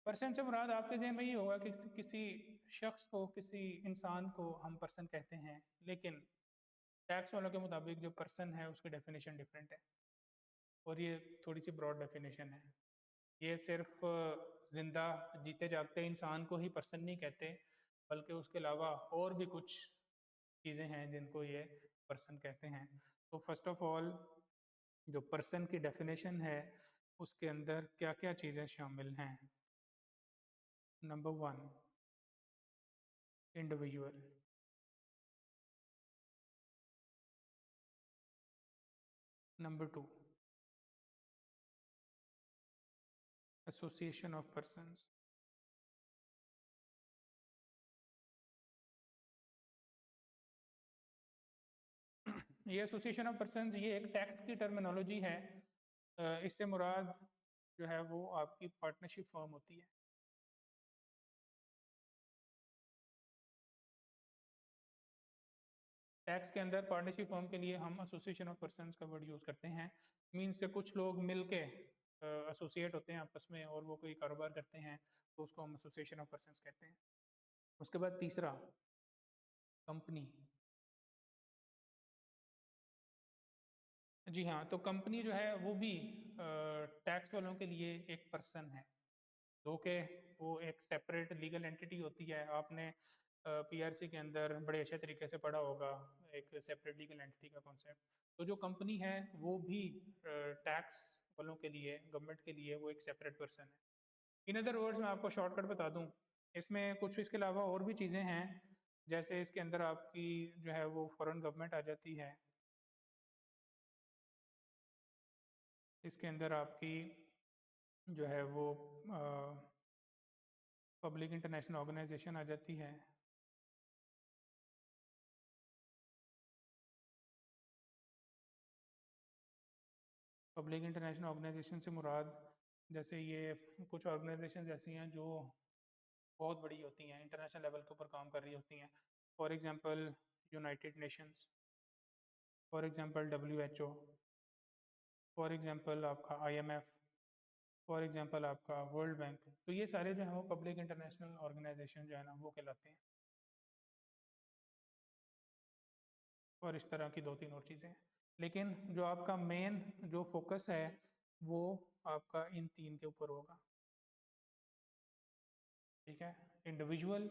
पर्सन से मुराद आपके जहन में ये होगा कि किसी शख्स को, किसी इंसान को हम पर्सन कहते हैं, लेकिन टैक्स वालों के मुताबिक जो पर्सन है उसकी डेफिनेशन डिफरेंट है, और ये थोड़ी सी ब्रॉड डेफिनेशन है। ये सिर्फ जिंदा जीते जागते इंसान को ही पर्सन नहीं कहते, बल्कि उसके अलावा और भी कुछ चीज़ें हैं जिनको ये पर्सन कहते हैं। तो फर्स्ट ऑफ ऑल जो पर्सन की डेफिनेशन है उसके अंदर क्या क्या चीज़ें शामिल हैं। Number 1, individual. Number 2, association of persons. ये एसोसिएशन ऑफ पर्सन्स ये एक टैक्स की टर्मिनोलॉजी है। इससे मुराद जो है वो आपकी पार्टनरशिप फर्म होती है। टैक्स के अंदर पार्टनरशिप फर्म के लिए हम एसोसिएशन ऑफ पर्सन्स का वर्ड यूज़ करते हैं। मीन्स से कुछ लोग मिल के एसोसिएट होते हैं आपस में और वो कोई कारोबार करते हैं, तो उसको हम एसोसिएशन ऑफ पर्सन्स कहते हैं। उसके बाद तीसरा, कंपनी। जी हाँ, तो कंपनी जो है वो भी टैक्स वालों के लिए एक पर्सन है, जो कि वो एक सेपरेट लीगल एंटिटी होती है। आपने पीआरसी के अंदर बड़े अच्छे तरीके से पढ़ा होगा एक सेपरेट लीगल एंटिटी का कॉन्सेप्ट। तो जो कंपनी है वो भी टैक्स वालों के लिए, गवर्नमेंट के लिए वो एक सेपरेट पर्सन है। इन अदर वर्ड्स मैं आपको शॉर्टकट बता दूं, इसमें कुछ इसके अलावा और भी चीज़ें हैं, जैसे इसके अंदर आपकी जो है वो फॉरेन गवर्नमेंट आ जाती है। इसके अंदर आपकी जो है वो पब्लिक इंटरनेशनल ऑर्गेनाइजेशन आ जाती है। पब्लिक इंटरनेशनल ऑर्गेनाइजेशन से मुराद जैसे ये कुछ ऑर्गेनाइजेशन ऐसी हैं जो बहुत बड़ी होती हैं, इंटरनेशनल लेवल के ऊपर काम कर रही होती हैं। For example United Nations, for example WHO, for example आपका आईएमएफ, फॉर एग्जांपल आपका वर्ल्ड बैंक। तो ये सारे जो हैं वो पब्लिक इंटरनेशनल ऑर्गेनाइजेशन जो है ना वो कहलाते हैं। और इस तरह की दो तीन और चीज़ें, लेकिन जो आपका मेन जो फोकस है वो आपका इन तीन के ऊपर होगा। ठीक है, इंडिविजुअल,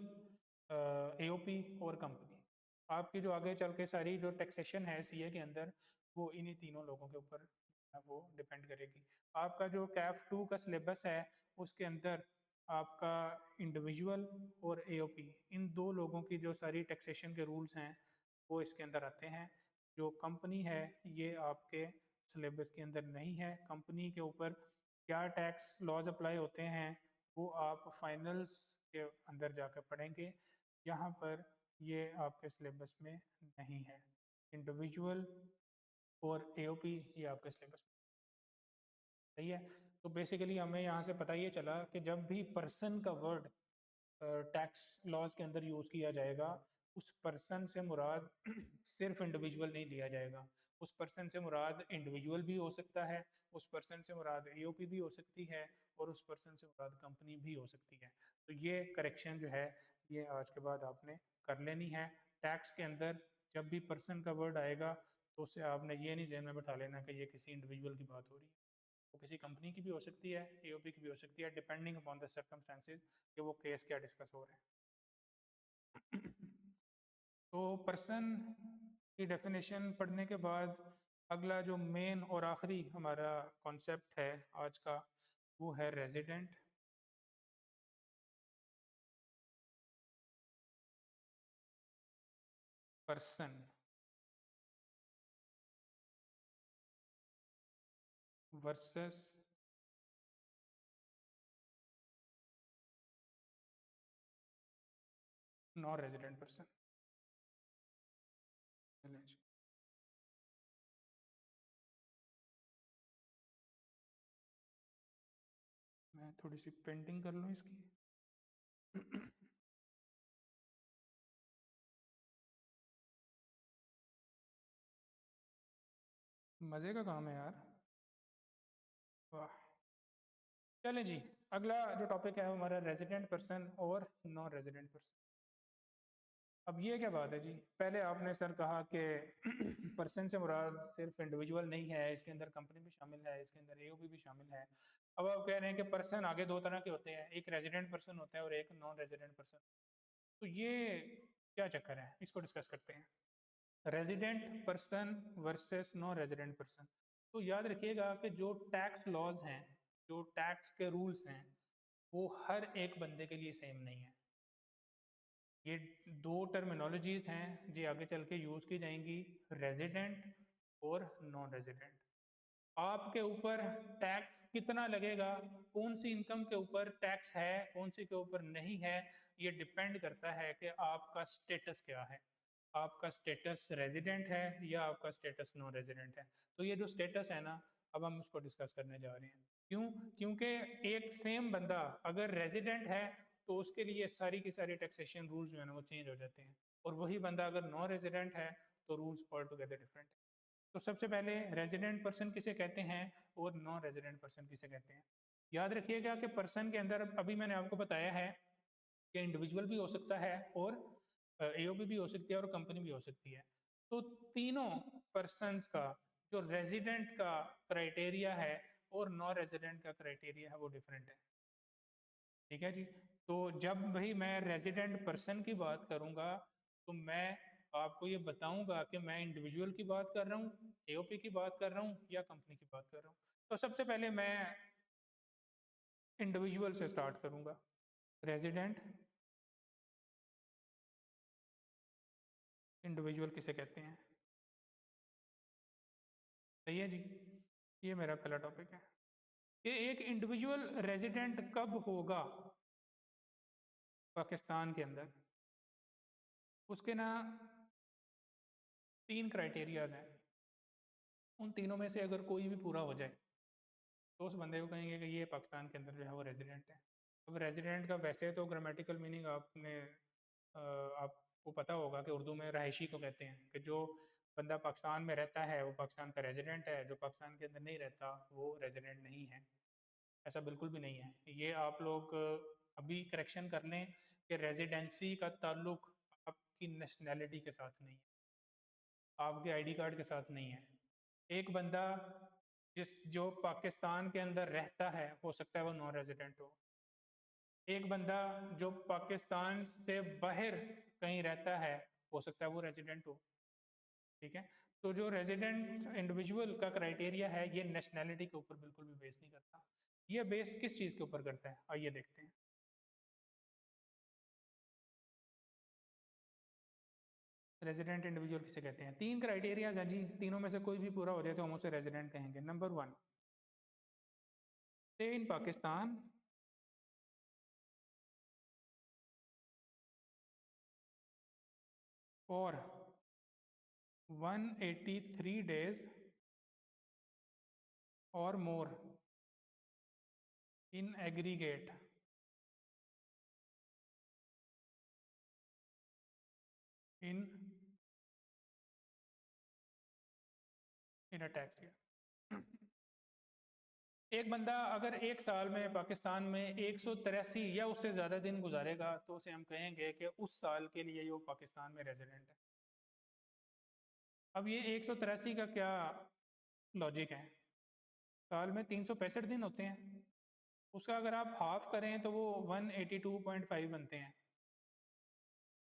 एओपी और कंपनी। आपकी जो आगे चल के सारी जो टैक्सेशन है सीए के अंदर वो इन्हीं तीनों लोगों के ऊपर वो डिपेंड करेगी। आपका जो कैफ 2 का सिलेबस है उसके अंदर आपका इंडिविजुअल और एओपी इन दो लोगों की जो सारी टैक्सेशन के रूल्स हैं वो इसके अंदर आते हैं। जो कंपनी है ये आपके सिलेबस के अंदर नहीं है। कंपनी के ऊपर क्या टैक्स लॉज अप्लाई होते हैं वो आप फाइनल्स के अंदर जाकर पढ़ेंगे। यहाँ पर ये आपके सिलेबस में नहीं है। इंडिविजुअल और एओपी ये आपके सिलेबस में सही है। तो बेसिकली हमें यहाँ से पता ये चला कि जब भी पर्सन का वर्ड टैक्स लॉज के अंदर यूज़ किया जाएगा उस पर्सन से मुराद सिर्फ इंडिविजुअल नहीं लिया जाएगा। उस पर्सन से मुराद इंडिविजुअल भी हो सकता है, उस पर्सन से मुराद एओपी भी हो सकती है और उस पर्सन से मुराद कंपनी भी हो सकती है। तो ये करेक्शन जो है ये आज के बाद आपने कर लेनी है। टैक्स के अंदर जब भी पर्सन का वर्ड आएगा तो उससे आपने ये नहीं जहन में बैठा लेना कि ये किसी इंडिविजुअल की बात हो रही है। वो किसी कंपनी की भी हो सकती है, एओपी की भी हो सकती है, डिपेंडिंग अपॉन द सर्कमस्टांसेस कि वो केस क्या डिस्कस हो रहे हैं। तो पर्सन की डेफिनेशन पढ़ने के बाद अगला जो मेन और आखिरी हमारा कॉन्सेप्ट है आज का वो है resident person versus non resident person. मैं थोड़ी सी पेंटिंग कर लूँ इसकी। मज़े का काम है यार, वाह। चलें जी, अगला जो टॉपिक है हमारा रेजिडेंट पर्सन और नॉन रेजिडेंट पर्सन। अब ये क्या बात है जी, पहले आपने सर कहा कि पर्सन से मुराद सिर्फ इंडिविजुअल नहीं है, इसके अंदर कंपनी भी शामिल है, इसके अंदर एओपी भी शामिल है। अब आप कह रहे हैं कि पर्सन आगे दो तरह के होते हैं, एक रेजिडेंट पर्सन होता है और एक नॉन रेजिडेंट पर्सन। तो ये क्या चक्कर है, इसको डिस्कस करते हैं। Resident person versus non resident person. तो याद रखिएगा कि जो टैक्स लॉज हैं, जो टैक्स के रूल्स हैं वो हर एक बंदे के लिए सेम नहीं है। ये दो टर्मिनोलॉजीज हैं जो आगे चल के यूज़ की जाएंगी, रेजिडेंट और नॉन रेजिडेंट। आपके ऊपर टैक्स कितना लगेगा, कौन सी इनकम के ऊपर टैक्स है, कौन सी के ऊपर नहीं है, ये डिपेंड करता है कि आपका स्टेटस क्या है। आपका स्टेटस रेजिडेंट है या आपका स्टेटस नॉन रेजिडेंट है। तो ये जो स्टेटस है ना, अब हम उसको डिस्कस करने जा रहे हैं। क्यों? क्योंकि एक सेम बंदा अगर रेजिडेंट है तो उसके लिए सारी की सारी टैक्सेशन रूल्स जो है ना वो चेंज हो जाते हैं, और वही बंदा अगर नॉन रेजिडेंट है तो रूल्स ऑल टुगेदर डिफरेंट है। तो सबसे पहले रेजिडेंट पर्सन किसे कहते हैं और नॉन रेजिडेंट पर्सन किसे कहते हैं। याद रखिएगा कि पर्सन के अंदर अभी मैंने आपको बताया है कि इंडिविजुअल भी हो सकता है और एओपी भी हो सकती है और कंपनी भी हो सकती है। तो तीनों पर्सन्स का जो रेजिडेंट का क्राइटेरिया है और नॉन रेजिडेंट का क्राइटेरिया है वो डिफरेंट है। ठीक है जी। तो जब भी मैं रेजिडेंट पर्सन की बात करूंगा तो मैं आपको ये बताऊंगा कि मैं इंडिविजुअल की बात कर रहा हूँ, एओपी की बात कर रहा हूँ या कंपनी की बात कर रहा हूँ। तो सबसे पहले मैं इंडिविजुअल से स्टार्ट करूंगा। रेजिडेंट इंडिविजुअल किसे कहते हैं? सही है जी। ये मेरा पहला टॉपिक है कि एक इंडिविजुअल रेजिडेंट कब होगा पाकिस्तान के अंदर। उसके ना तीन क्राइटेरियाज हैं, उन तीनों में से अगर कोई भी पूरा हो जाए तो उस बंदे को कहेंगे कि ये पाकिस्तान के अंदर जो है वो रेजिडेंट है। अब रेजिडेंट का वैसे तो ग्रामेटिकल मीनिंग आपको पता होगा कि उर्दू में रहायशी को कहते हैं, कि जो बंदा पाकिस्तान में रहता है वो पाकिस्तान का रेजिडेंट है, जो पाकिस्तान के अंदर नहीं रहता वो रेजिडेंट नहीं है। ऐसा बिल्कुल भी नहीं है। ये आप लोग अभी करेक्शन कर लें कि रेजिडेंसी का ताल्लुक आपकी नेशनैलिटी के साथ नहीं है, आपके आईडी कार्ड के साथ नहीं है। एक बंदा जो पाकिस्तान के अंदर रहता है हो सकता है वो नॉन रेजिडेंट हो। एक बंदा जो पाकिस्तान से बाहर कहीं रहता है हो सकता है वो रेजिडेंट हो। ठीक है। तो जो रेजिडेंट इंडिविजुअल का क्राइटेरिया है ये नेशनैलिटी के ऊपर बिल्कुल भी बेस नहीं करता। ये बेस किस चीज़ के ऊपर करता है, आइए देखते हैं। रेजिडेंट इंडिविजुअल किसे कहते हैं? तीन क्राइटेरियाज हैं जी, तीनों में से कोई भी पूरा हो जाए तो हम उसे रेजिडेंट कहेंगे। Number one, stay in Pakistan for 183 days or more in aggregate in a tax year। एक बंदा अगर एक साल में पाकिस्तान में 183 या उससे ज़्यादा दिन गुजारेगा तो उसे हम कहेंगे कि उस साल के लिए वो पाकिस्तान में रेजिडेंट है। अब ये 183 का क्या लॉजिक है? साल में 365 दिन होते हैं, उसका अगर आप हाफ करें तो वो 182.5 बनते हैं,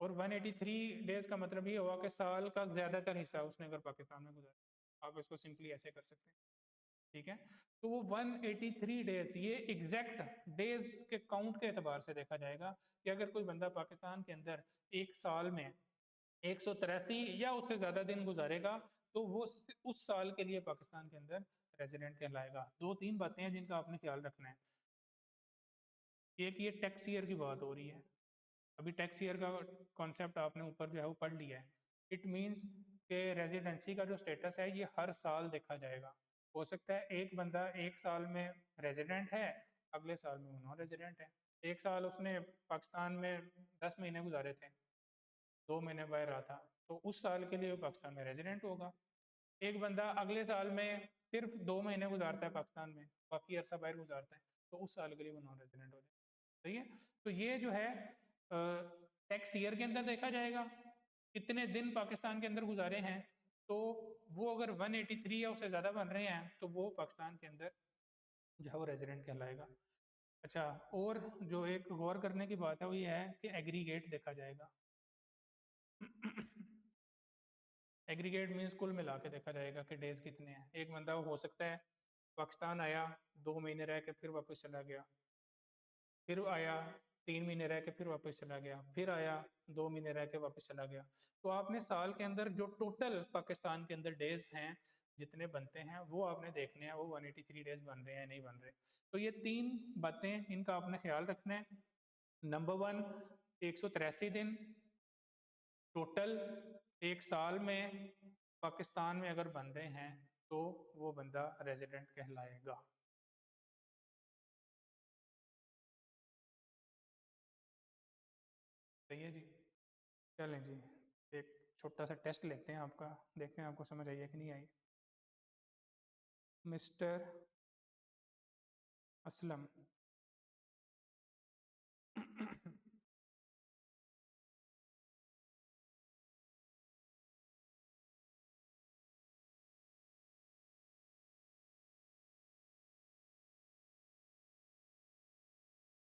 और 183 डेज का मतलब ये हुआ कि साल का ज़्यादातर हिस्सा उसने अगर पाकिस्तान में गुजारा। आप इसको सिंपली ऐसे कर सकते हैं, ठीक है। तो वो 183 डेज, ये एग्जैक्ट डेज के काउंट के एतबार से देखा जाएगा कि अगर कोई बंदा पाकिस्तान के अंदर एक साल में 183 या उससे ज़्यादा दिन गुजारेगा तो वो उस साल के लिए पाकिस्तान के अंदर रेजिडेंट कहलाएगा। दो तीन बातें हैं जिनका आपने ख्याल रखना है। एक, ये टैक्स ईयर की बात हो रही है, अभी टैक्स ईयर का कॉन्सेप्ट आपने ऊपर जो है वो पढ़ लिया है। इट मीन्स के रेजिडेंसी का जो स्टेटस है ये हर साल देखा जाएगा। हो सकता है एक बंदा एक साल में रेजिडेंट है, अगले साल में वो नॉन रेजिडेंट है। एक साल उसने पाकिस्तान में 10 महीने गुजारे थे, 2 महीने बाहर रहा था, तो उस साल के लिए वो पाकिस्तान में रेजिडेंट होगा। एक बंदा अगले साल में सिर्फ 2 महीने गुजारता है पाकिस्तान में, बाकी अरसा बाहर गुजारता है, तो उस साल के लिए वो नॉन रेजिडेंट हो जाए। सही है। तो ये जो है टैक्स ईयर के अंदर देखा जाएगा कितने दिन पाकिस्तान के अंदर गुजारे हैं, तो वो अगर 183 या उससे ज़्यादा बन रहे हैं तो वो पाकिस्तान के अंदर जो है वो रेजिडेंट कहलाएगा। अच्छा, और जो एक गौर करने की बात है वो ये है कि एग्रीगेट देखा जाएगा। एग्रीगेट मीन्स कुल मिला के देखा जाएगा कि डेज कितने हैं। एक बंदा हो सकता है पाकिस्तान आया, 2 महीने रह के फिर वापस चला गया, फिर आया 3 महीने रह के फिर वापस चला गया, फिर आया 2 महीने रह के वापस चला गया। तो आपने साल के अंदर जो टोटल पाकिस्तान के अंदर डेज हैं जितने बनते हैं वो आपने देखने हैं, वो 183 डेज बन रहे हैं नहीं बन रहे। तो ये तीन बातें, इनका आपने ख्याल रखना है। नंबर वन, 183 दिन टोटल एक साल में पाकिस्तान में अगर बन रहे हैं तो वो बंदा रेजिडेंट कहलाएगा। सही है जी। चलें जी, एक छोटा सा टेस्ट लेते हैं आपका, देखते हैं आपको समझ आई है कि नहीं आई। मिस्टर असलम,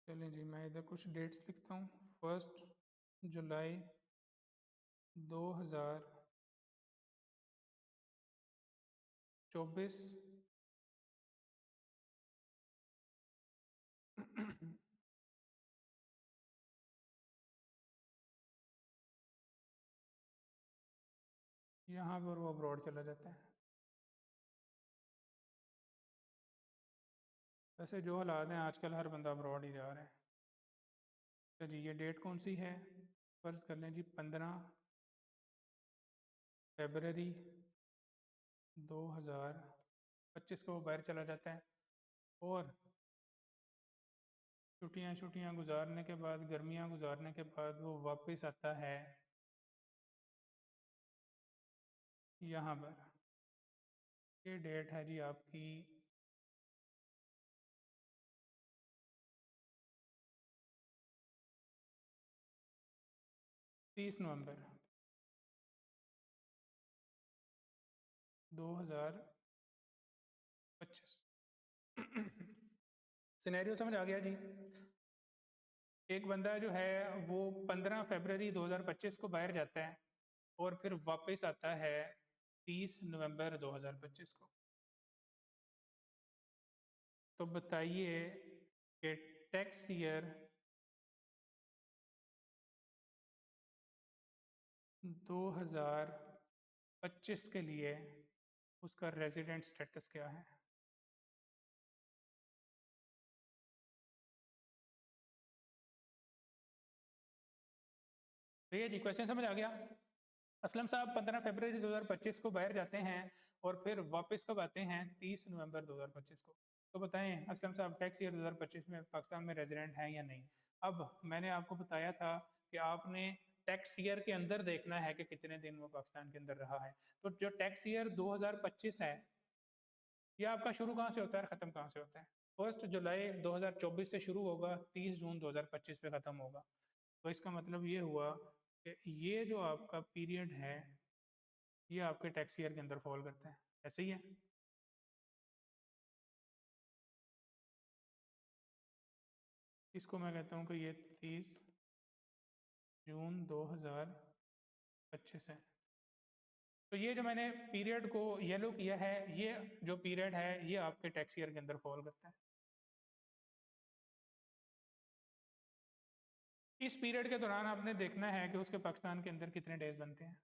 चलें जी, मैं इधर कुछ डेट्स लिखता हूँ। 1 जुलाई 2024, यहाँ पर वो अब्रॉड चला जाता है। वैसे जो हालात हैं आजकल हर बंदा अब्रॉड ही जा रहा है। तो जी ये डेट कौन सी है? फ़र्ज़ कर लें जी 15 फरवरी 2025 को वो बाहर चला जाता है, और छुट्टियाँ छुट्टियाँ गुजारने के बाद, गर्मियाँ गुजारने के बाद वो वापस आता है यहाँ पर। ये डेट है जी आपकी 30 नवंबर 2025। सिनेरियो समझ आ गया जी? एक बंदा जो है वो 15 फरवरी 2025 को बाहर जाता है और फिर वापस आता है 30 नवंबर 2025 को। तो बताइए कि टैक्स ईयर 2025 के लिए उसका रेजिडेंट स्टेटस क्या है? भैया जी क्वेश्चन समझ आ गया? असलम साहब 15 फरवरी 2025 को बाहर जाते हैं और फिर वापस कब आते हैं? 30 नवंबर 2025 को। तो बताएं असलम साहब टैक्स ईयर 2025 में पाकिस्तान में रेजिडेंट हैं या नहीं? अब मैंने आपको बताया था कि आपने टैक्स ईयर के अंदर देखना है कि कितने दिन वो पाकिस्तान के अंदर रहा है। तो जो टैक्स ईयर 2025 है, ये आपका शुरू कहाँ से होता है और ख़त्म कहाँ से होता है? 1 जुलाई 2024 से शुरू होगा, 30 जून 2025 पे ख़त्म होगा। तो इसका मतलब ये हुआ कि ये जो आपका पीरियड है, ये आपके टैक्स ईयर के अंदर फॉल करता है। ऐसे ही है? इसको मैं कहता हूँ कि ये 30 जून 2025 है। तो ये जो मैंने पीरियड को येलो किया है, ये जो पीरियड है ये आपके टैक्स ईयर के अंदर फॉल करता है। इस पीरियड के दौरान आपने देखना है कि उसके पाकिस्तान के अंदर कितने डेज बनते हैं।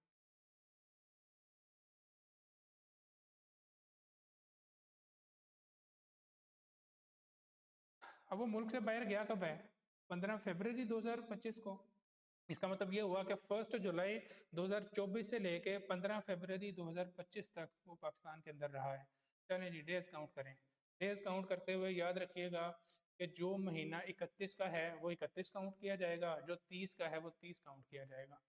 अब वो मुल्क से बाहर गया कब है? 15 फरवरी 2025 को। इसका मतलब ये हुआ कि 1 जुलाई 2024 से लेके 15 फरवरी 2025 तक वो पाकिस्तान के अंदर रहा है। चलें जी डेज काउंट करें। डेज काउंट करते हुए याद रखिएगा कि जो महीना 31 का है वो 31 काउंट किया जाएगा, जो 30 का है वो 30 काउंट किया जाएगा।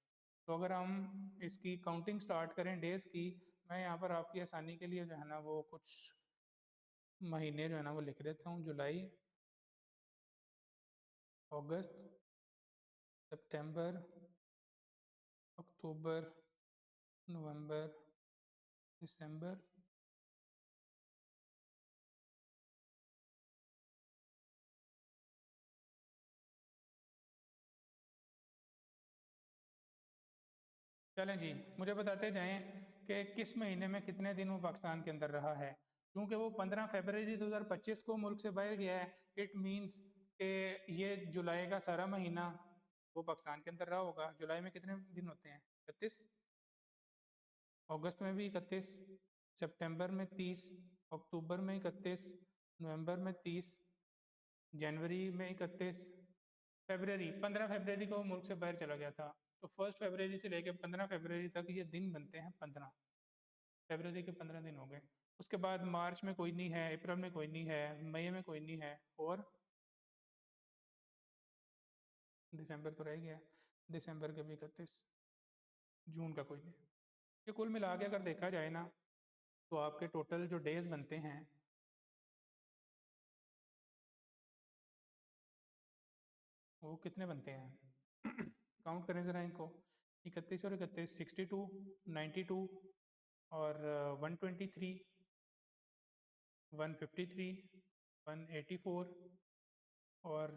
तो अगर हम इसकी काउंटिंग स्टार्ट करें डेज की, मैं यहाँ पर आपकी आसानी के लिए जो है ना वो कुछ महीने जो है ना वो लिख देता हूँ। जुलाई, अगस्त, सितंबर, अक्टूबर, नवंबर, दिसंबर, चलें जी मुझे बताते जाएं कि किस महीने में कितने दिन वो पाकिस्तान के अंदर रहा है। क्योंकि वो 15 फरवरी 2025 को मुल्क से बाहर गया है, इट मीन्स कि ये जुलाई का सारा महीना वो पाकिस्तान के अंदर रहा होगा। जुलाई में कितने दिन होते हैं? 31। अगस्त में भी 31, सितंबर में 30, अक्टूबर में 31, नवंबर में 30, जनवरी में 31, फरवरी 15 फरवरी को मुल्क से बाहर चला गया था। तो 1 फरवरी से लेकर 15 फरवरी तक ये दिन बनते हैं 15। फरवरी के 15 दिन हो गए। उसके बाद मार्च में कोई नहीं है, अप्रैल में कोई नहीं है, मई में कोई नहीं है, और दिसंबर तो रह गया। दिसंबर के भी 31, जून का कोई नहीं। ये कुल मिला के अगर देखा जाए ना तो आपके टोटल जो डेज बनते हैं वो कितने बनते हैं? काउंट करें ज़रा इनको। 31 और 31, 62, 92 और 123, 153, 184 और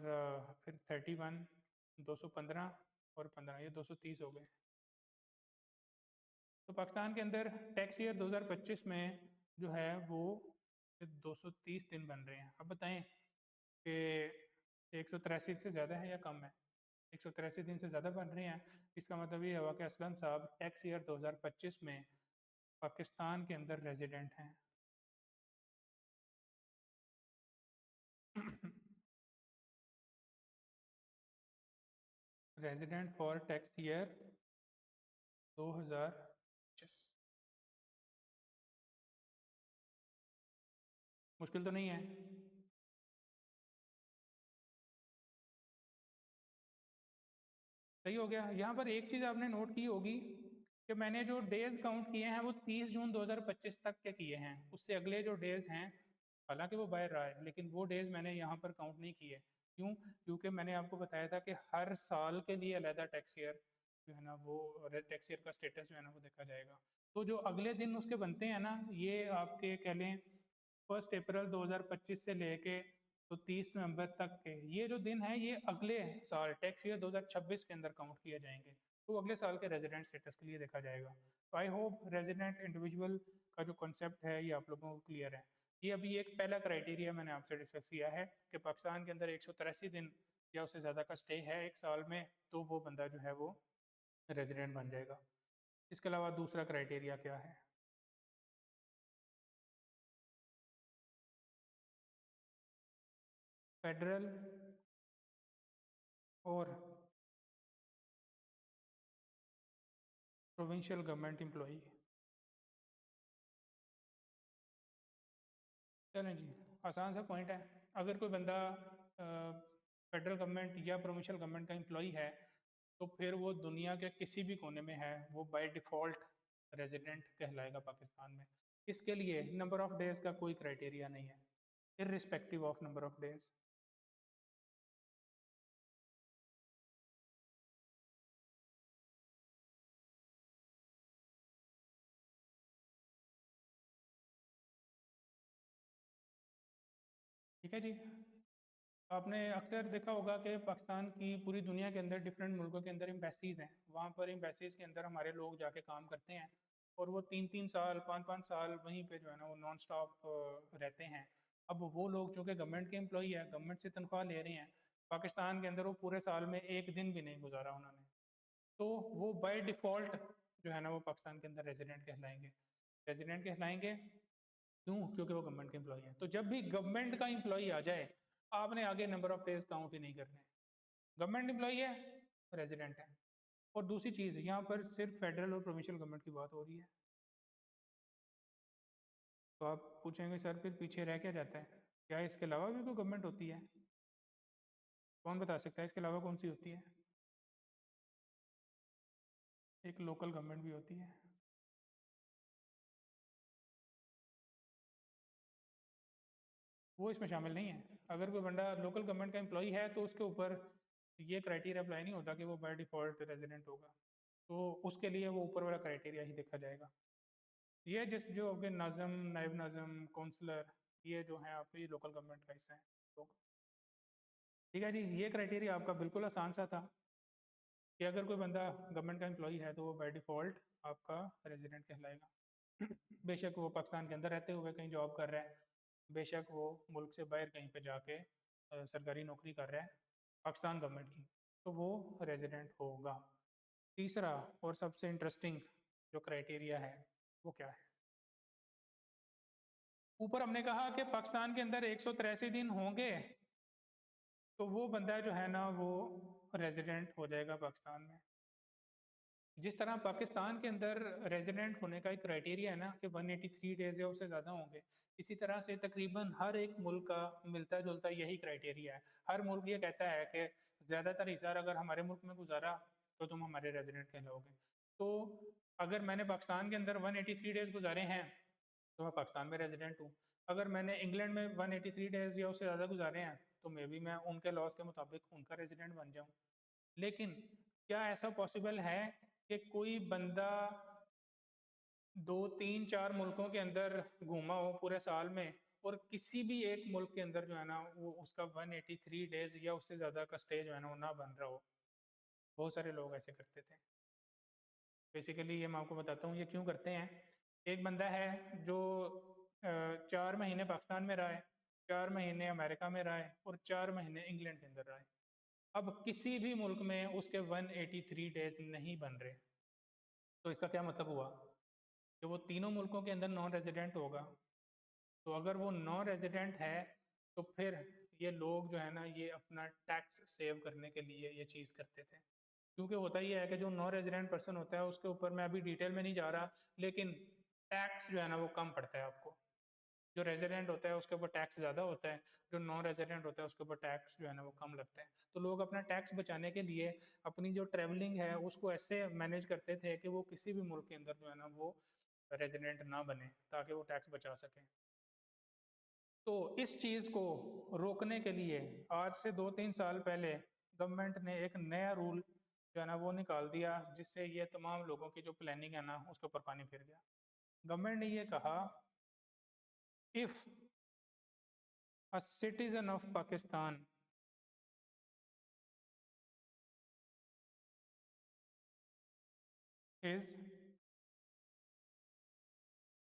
फिर 31, 215 और 15, ये 230 हो गए। तो पाकिस्तान के अंदर टैक्स ईयर 2025 में जो है वो 230 दिन बन रहे हैं। अब बताएं कि 183 से ज़्यादा है या कम है? 183 दिन से ज़्यादा बन रहे हैं। इसका मतलब ये हुआ कि असलम साहब टैक्स ईयर 2025 में पाकिस्तान के अंदर रेजिडेंट हैं। Resident for tax year 2025। मुश्किल तो नहीं है? सही हो गया। यहाँ पर एक चीज़ आपने नोट की होगी कि मैंने जो डेज काउंट किए हैं वो 30 जून 2025 तक के किए हैं। उससे अगले जो डेज हैं, हालांकि वो बाहर रहा है, लेकिन वो डेज मैंने यहाँ पर काउंट नहीं किए। क्यों? क्योंकि मैंने आपको बताया था कि हर साल के लिए अलहदा टैक्स ईयर जो है ना वो टैक्स ईयर का स्टेटस जो है ना वो देखा जाएगा। तो जो अगले दिन उसके बनते हैं ना, ये आपके कह लें 1 अप्रैल 2025 से लेके तो 30 नवंबर तक के ये जो दिन है ये अगले साल टैक्स ईयर 2026 के अंदर काउंट किए जाएंगे। तो अगले साल के रेजिडेंट स्टेटस के लिए देखा जाएगा। तो आई होप रेजिडेंट इंडिविजुअल का जो कॉन्सेप्ट है ये आप लोगों को क्लियर है। ये अभी एक पहला क्राइटेरिया मैंने आपसे डिस्कस किया है कि पाकिस्तान के अंदर 183 दिन या उससे ज़्यादा का स्टे है एक साल में, तो वो बंदा जो है वो रेजिडेंट बन जाएगा। इसके अलावा दूसरा क्राइटेरिया क्या है? फेडरल और प्रोविंशियल गवर्नमेंट एम्प्लॉई। चलें जी, आसान सा पॉइंट है। अगर कोई बंदा फेडरल गवर्नमेंट या प्रोविंशियल गवर्नमेंट का एम्प्लॉई है तो फिर वो दुनिया के किसी भी कोने में है वो बाय डिफ़ॉल्ट रेजिडेंट कहलाएगा पाकिस्तान में। इसके लिए नंबर ऑफ़ डेज़ का कोई क्राइटेरिया नहीं है, irrespective of number of days. ठीक है जी। आपने अक्सर देखा होगा कि पाकिस्तान की पूरी दुनिया के अंदर डिफरेंट मुल्कों के अंदर एम्बेसीज़ हैं, वहाँ पर एम्बेसीज़ के अंदर हमारे लोग जाके काम करते हैं और वो 3-3 साल 5-5 साल वहीं पे जो है ना वो नॉन स्टॉप रहते हैं। अब वो लोग जो कि गवर्नमेंट के एम्प्लॉई है, गवर्नमेंट से तनख्वाह ले रहे हैं, पाकिस्तान के अंदर वो पूरे साल में एक दिन भी नहीं गुजारा उन्होंने, तो वो बाय डिफ़ॉल्ट जो है ना वो पाकिस्तान के अंदर रेजिडेंट कहलाएंगे। रेजिडेंट कहलाएंगे क्यों? क्योंकि वो गवर्नमेंट के एम्प्लॉई हैं। तो जब भी गवर्नमेंट का एम्प्लॉई आ जाए, आपने आगे नंबर ऑफ डेज़ काउंट ही नहीं करने। गवर्नमेंट एम्प्लॉई है, रेजिडेंट है। और दूसरी चीज़, यहाँ पर सिर्फ फेडरल और प्रोविंशियल गवर्नमेंट की बात हो रही है। तो आप पूछेंगे सर फिर पीछे रह क्या जाता है? क्या इसके अलावा भी कोई गवर्नमेंट होती है? कौन बता सकता है इसके अलावा कौन सी होती है? एक लोकल गवर्नमेंट भी होती है। वो इसमें शामिल नहीं है। अगर कोई बंदा लोकल गवर्नमेंट का एम्प्लॉई है तो उसके ऊपर ये क्राइटेरिया अप्लाई नहीं होता कि वो बाय डिफ़ॉल्ट रेजिडेंट होगा। तो उसके लिए वो ऊपर वाला क्राइटेरिया ही देखा जाएगा। ये जिस जो आपके नाज़िम, नायब नाज़िम, काउंसलर, ये जो हैं आपके ये लोकल गवर्नमेंट का हिस्सा है। तो ठीक है जी, ये क्राइटेरिया आपका बिल्कुल आसान सा था कि अगर कोई बंदा गवर्नमेंट का एम्प्लॉई है तो वो बाय डिफ़ॉल्ट आपका रेजिडेंट कहलाएगा। बेशक वो पाकिस्तान के अंदर रहते हुए कहीं जॉब कर रहा है, बेशक वो मुल्क से बाहर कहीं पे जाके सरकारी नौकरी कर रहा है पाकिस्तान गवर्नमेंट की, तो वो रेजिडेंट होगा। तीसरा और सबसे इंटरेस्टिंग जो क्राइटेरिया है वो क्या है? ऊपर हमने कहा कि पाकिस्तान के अंदर 183 दिन होंगे तो वो बंदा जो है ना वो रेजिडेंट हो जाएगा पाकिस्तान में। जिस तरह पाकिस्तान के अंदर रेजिडेंट होने का एक क्राइटेरिया है ना कि 183 डेज या उससे ज़्यादा होंगे, इसी तरह से तकरीबन हर एक मुल्क का मिलता जुलता यही क्राइटेरिया है। हर मुल्क ये कहता है कि ज़्यादातर हिस्सा अगर हमारे मुल्क में गुजारा तो तुम हमारे रेजिडेंट कहलाओगे। तो अगर मैंने पाकिस्तान के अंदर 183 डेज गुजारे हैं तो मैं पाकिस्तान में रेजिडेंट हूँ। अगर मैंने इंग्लैंड में 183 डेज या उससे ज़्यादा गुजारे हैं तो मे बी मैं उनके लॉज के मुताबिक उनका रेजिडेंट बन जाऊँ। लेकिन क्या ऐसा पॉसिबल है कि कोई बंदा 2-3-4 मुल्कों के अंदर घूमा हो पूरे साल में और किसी भी एक मुल्क के अंदर जो है ना वो उसका 183 डेज या उससे ज़्यादा का स्टे जो है ना वो ना बन रहा हो? बहुत सारे लोग ऐसे करते थे। बेसिकली ये मैं आपको बताता हूँ ये क्यों करते हैं। एक बंदा है जो 4 महीने पाकिस्तान में रहा है, 4 महीने अमेरिका में रहा है और 4 महीने इंग्लैंड के अंदर रहा है। अब किसी भी मुल्क में उसके 183 डेज नहीं बन रहे, तो इसका क्या मतलब हुआ कि वो तीनों मुल्कों के अंदर नॉन रेजिडेंट होगा। तो अगर वो नॉन रेजिडेंट है तो फिर ये लोग जो है ना ये अपना टैक्स सेव करने के लिए ये चीज़ करते थे। क्योंकि होता ही है कि जो नॉन रेजिडेंट पर्सन होता है उसके ऊपर मैं अभी डिटेल में नहीं जा रहा, लेकिन टैक्स जो है ना वो कम पड़ता है आपको। जो रेजिडेंट होता है उसके ऊपर टैक्स ज़्यादा होता है, जो नॉन रेजिडेंट होता है उसके ऊपर टैक्स जो है ना वो कम लगता है। तो लोग अपना टैक्स बचाने के लिए अपनी जो ट्रैवलिंग है उसको ऐसे मैनेज करते थे कि वो किसी भी मुल्क के अंदर जो है ना वो रेजिडेंट ना बने ताकि वो टैक्स बचा सकें। तो इस चीज़ को रोकने के लिए आज से 2-3 साल पहले गवर्नमेंट ने एक नया रूल जो है ना वो निकाल दिया जिससे ये तमाम लोगों की जो प्लानिंग है ना उसके ऊपर पानी फिर गया। गवर्नमेंट ने ये कहा, if a citizen of Pakistan is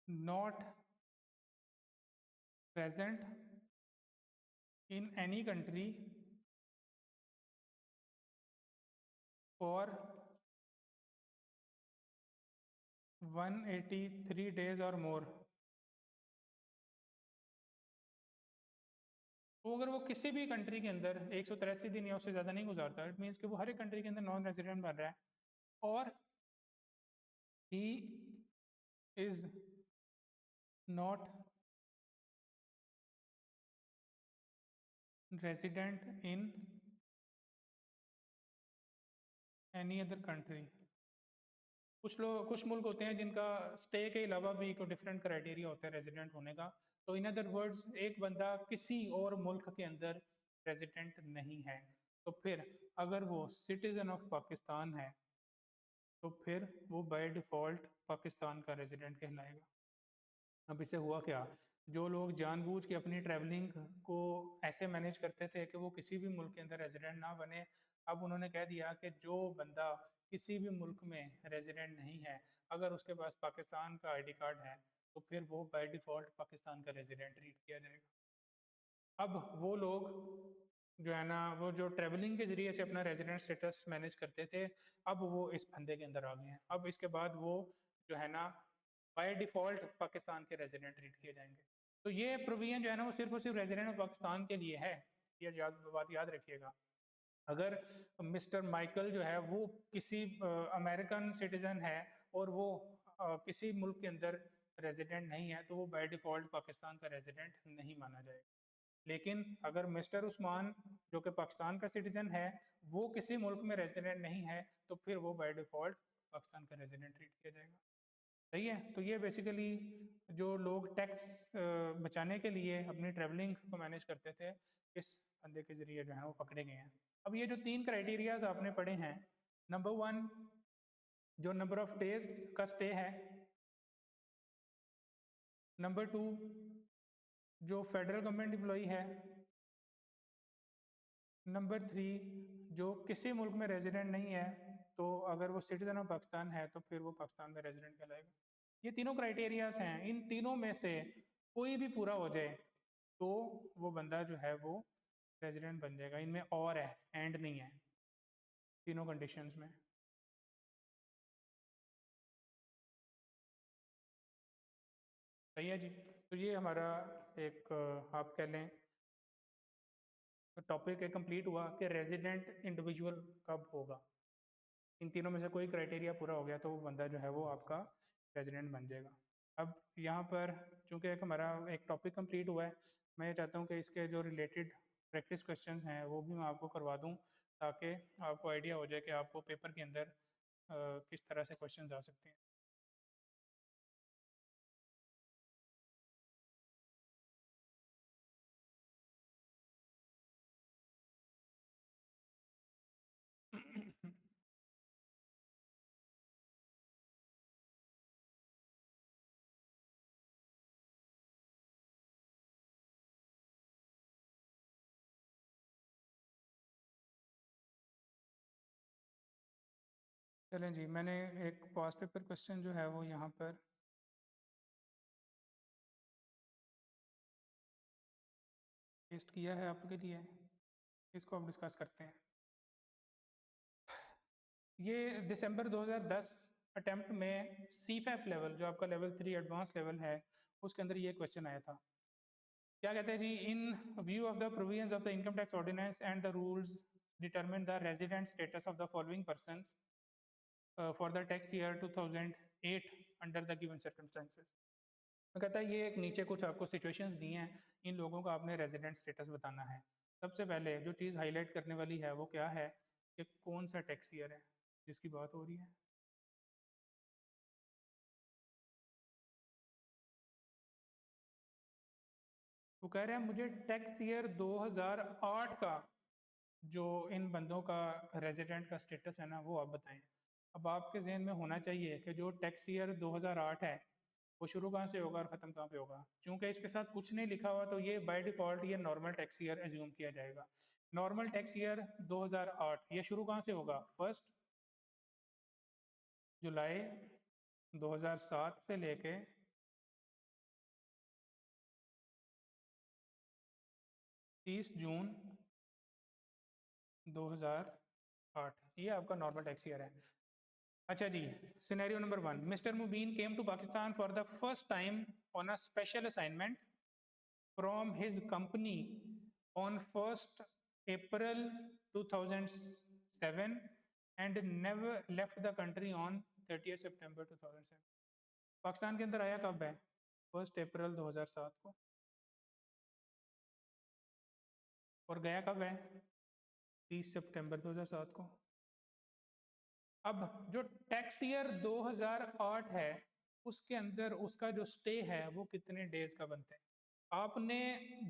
not present in any country for 183 days or more। तो अगर वो किसी भी कंट्री के अंदर 183 दिन या उससे ज़्यादा नहीं गुजारता, इट मीन्स कि वो हर एक कंट्री के अंदर नॉन रेजिडेंट बन रहा है, और he is not resident in any other country. कुछ मुल्क होते हैं जिनका स्टे के अलावा भी कोई डिफरेंट क्राइटेरिया होता है रेजिडेंट होने का। तो इन अदर वर्ड्स एक बंदा किसी और मुल्क के अंदर रेजिडेंट नहीं है, तो फिर अगर वो सिटीजन ऑफ पाकिस्तान है तो फिर वो बाय डिफ़ॉल्ट पाकिस्तान का रेजिडेंट कहलाएगा। अब इससे हुआ क्या, जो लोग जानबूझ के अपनी ट्रैवलिंग को ऐसे मैनेज करते थे कि वो किसी भी मुल्क के अंदर रेजिडेंट ना बने, अब उन्होंने कह दिया कि जो बंदा किसी भी मुल्क में रेजिडेंट नहीं है, अगर उसके पास पाकिस्तान का आईडी कार्ड है तो फिर वो बाय डिफ़ॉल्ट पाकिस्तान का रेजिडेंट ट्रीट किया जाएगा। अब वो लोग जो है ना, वो जो ट्रैवलिंग के ज़रिए से अपना रेजिडेंट स्टेटस मैनेज करते थे, अब वो इस फंदे के अंदर आ गए हैं। अब इसके बाद वो जो है ना बाय डिफ़ॉल्ट पाकिस्तान के रेजिडेंट ट्रीट किए जाएंगे। तो ये प्रोविजन जो है ना वो सिर्फ और सिर्फ रेजिडेंट ऑफ पाकिस्तान के लिए है, ये बात याद रखिएगा। अगर मिस्टर माइकल जो है वो किसी अमेरिकन सिटीजन है और वो किसी मुल्क के अंदर रेजिडेंट नहीं है, तो वो बाय डिफ़ॉल्ट पाकिस्तान का रेजिडेंट नहीं माना जाएगा। लेकिन अगर मिस्टर उस्मान जो कि पाकिस्तान का सिटीजन है, वो किसी मुल्क में रेजिडेंट नहीं है, तो फिर वो बाय डिफ़ॉल्ट पाकिस्तान का रेजिडेंट ट्रीट किया जाएगा। सही है। तो ये बेसिकली जो लोग टैक्स बचाने के लिए अपनी ट्रैवलिंग को मैनेज करते थे, इस फंदे के ज़रिए जो है वो पकड़े गए हैं। अब ये जो 3 क्राइटेरियाज आपने पढ़े हैं, नंबर 1 जो नंबर ऑफ डेज का स्टे है, नंबर 2 जो फेडरल गवर्नमेंट एम्प्लॉई है, नंबर 3 जो किसी मुल्क में रेजिडेंट नहीं है, तो अगर वो सिटीजन ऑफ पाकिस्तान है तो फिर वो पाकिस्तान का रेजिडेंट कहलाएगा। ये तीनों क्राइटेरियाज हैं, इन तीनों में से कोई भी पूरा हो जाए तो वो बंदा जो है वो रेजिडेंट बन जाएगा। इनमें और है, एंड नहीं है, तीनों कंडीशंस में। सही है जी। तो ये हमारा एक आप कह लें टॉपिक एक कंप्लीट हुआ कि रेजिडेंट इंडिविजुअल कब होगा। इन तीनों में से कोई क्राइटेरिया पूरा हो गया तो वो बंदा जो है वो आपका रेजिडेंट बन जाएगा। अब यहाँ पर चूँकि एक हमारा एक टॉपिक कंप्लीट हुआ है, मैं ये चाहता हूँ कि इसके जो रिलेटेड प्रैक्टिस क्वेश्चंस हैं वो भी मैं आपको करवा दूँ, ताकि आपको आइडिया हो जाए कि आपको पेपर के अंदर किस तरह से क्वेश्चंस आ सकते हैं। चलें जी, मैंने एक पास्ट पेपर क्वेश्चन जो है वो यहाँ पर पेस्ट किया है आपके लिए, इसको हम डिस्कस करते हैं। ये दिसंबर 2010 अटेम्प्ट में CFAP लेवल, जो आपका लेवल 3 एडवांस लेवल है, उसके अंदर ये क्वेश्चन आया था। क्या कहते हैं जी, in view of the provisions of the income tax ordinance and the rules determine the resident status of the following persons for the tax year 2008 under the given circumstances. तो कहता है ये एक नीचे कुछ आपको सिचुएशंस दी हैं, इन लोगों का आपने रेजिडेंट स्टेटस बताना है। सबसे पहले जो चीज़ हाईलाइट करने वाली है वो क्या है कि कौन सा टैक्स ईयर है जिसकी बात हो रही है। वो कह रहे हैं मुझे टैक्स ईयर 2008 का जो इन बंदों का रेजिडेंट का स्टेटस है ना वो आप बताएं। अब आपके जहन में होना चाहिए कि जो टैक्स ईयर 2008 है वो शुरू कहाँ से होगा और ख़त्म कहाँ पे होगा। चूँकि इसके साथ कुछ नहीं लिखा हुआ तो ये बाय डिफ़ॉल्ट ये नॉर्मल टैक्स ईयर एज्यूम किया जाएगा। नॉर्मल टैक्स ईयर 2008 ये शुरू कहाँ से होगा, फर्स्ट जुलाई 2007 से लेके 30 जून 2008, ये आपका नॉर्मल टैक्स ईयर है। अच्छा जी, scenario number 1, mister Mubeen came to Pakistan for the first time on a special assignment from his company on 1st April 2007 and never left the country on 30th September 2007। Pakistan के अंदर आया कब है? 1 अप्रैल 2007 को, और गया कब है? 30 सितंबर 2007 को। अब जो टैक्स ईयर 2008 है उसके अंदर उसका जो स्टे है वो कितने डेज का बनता है? आपने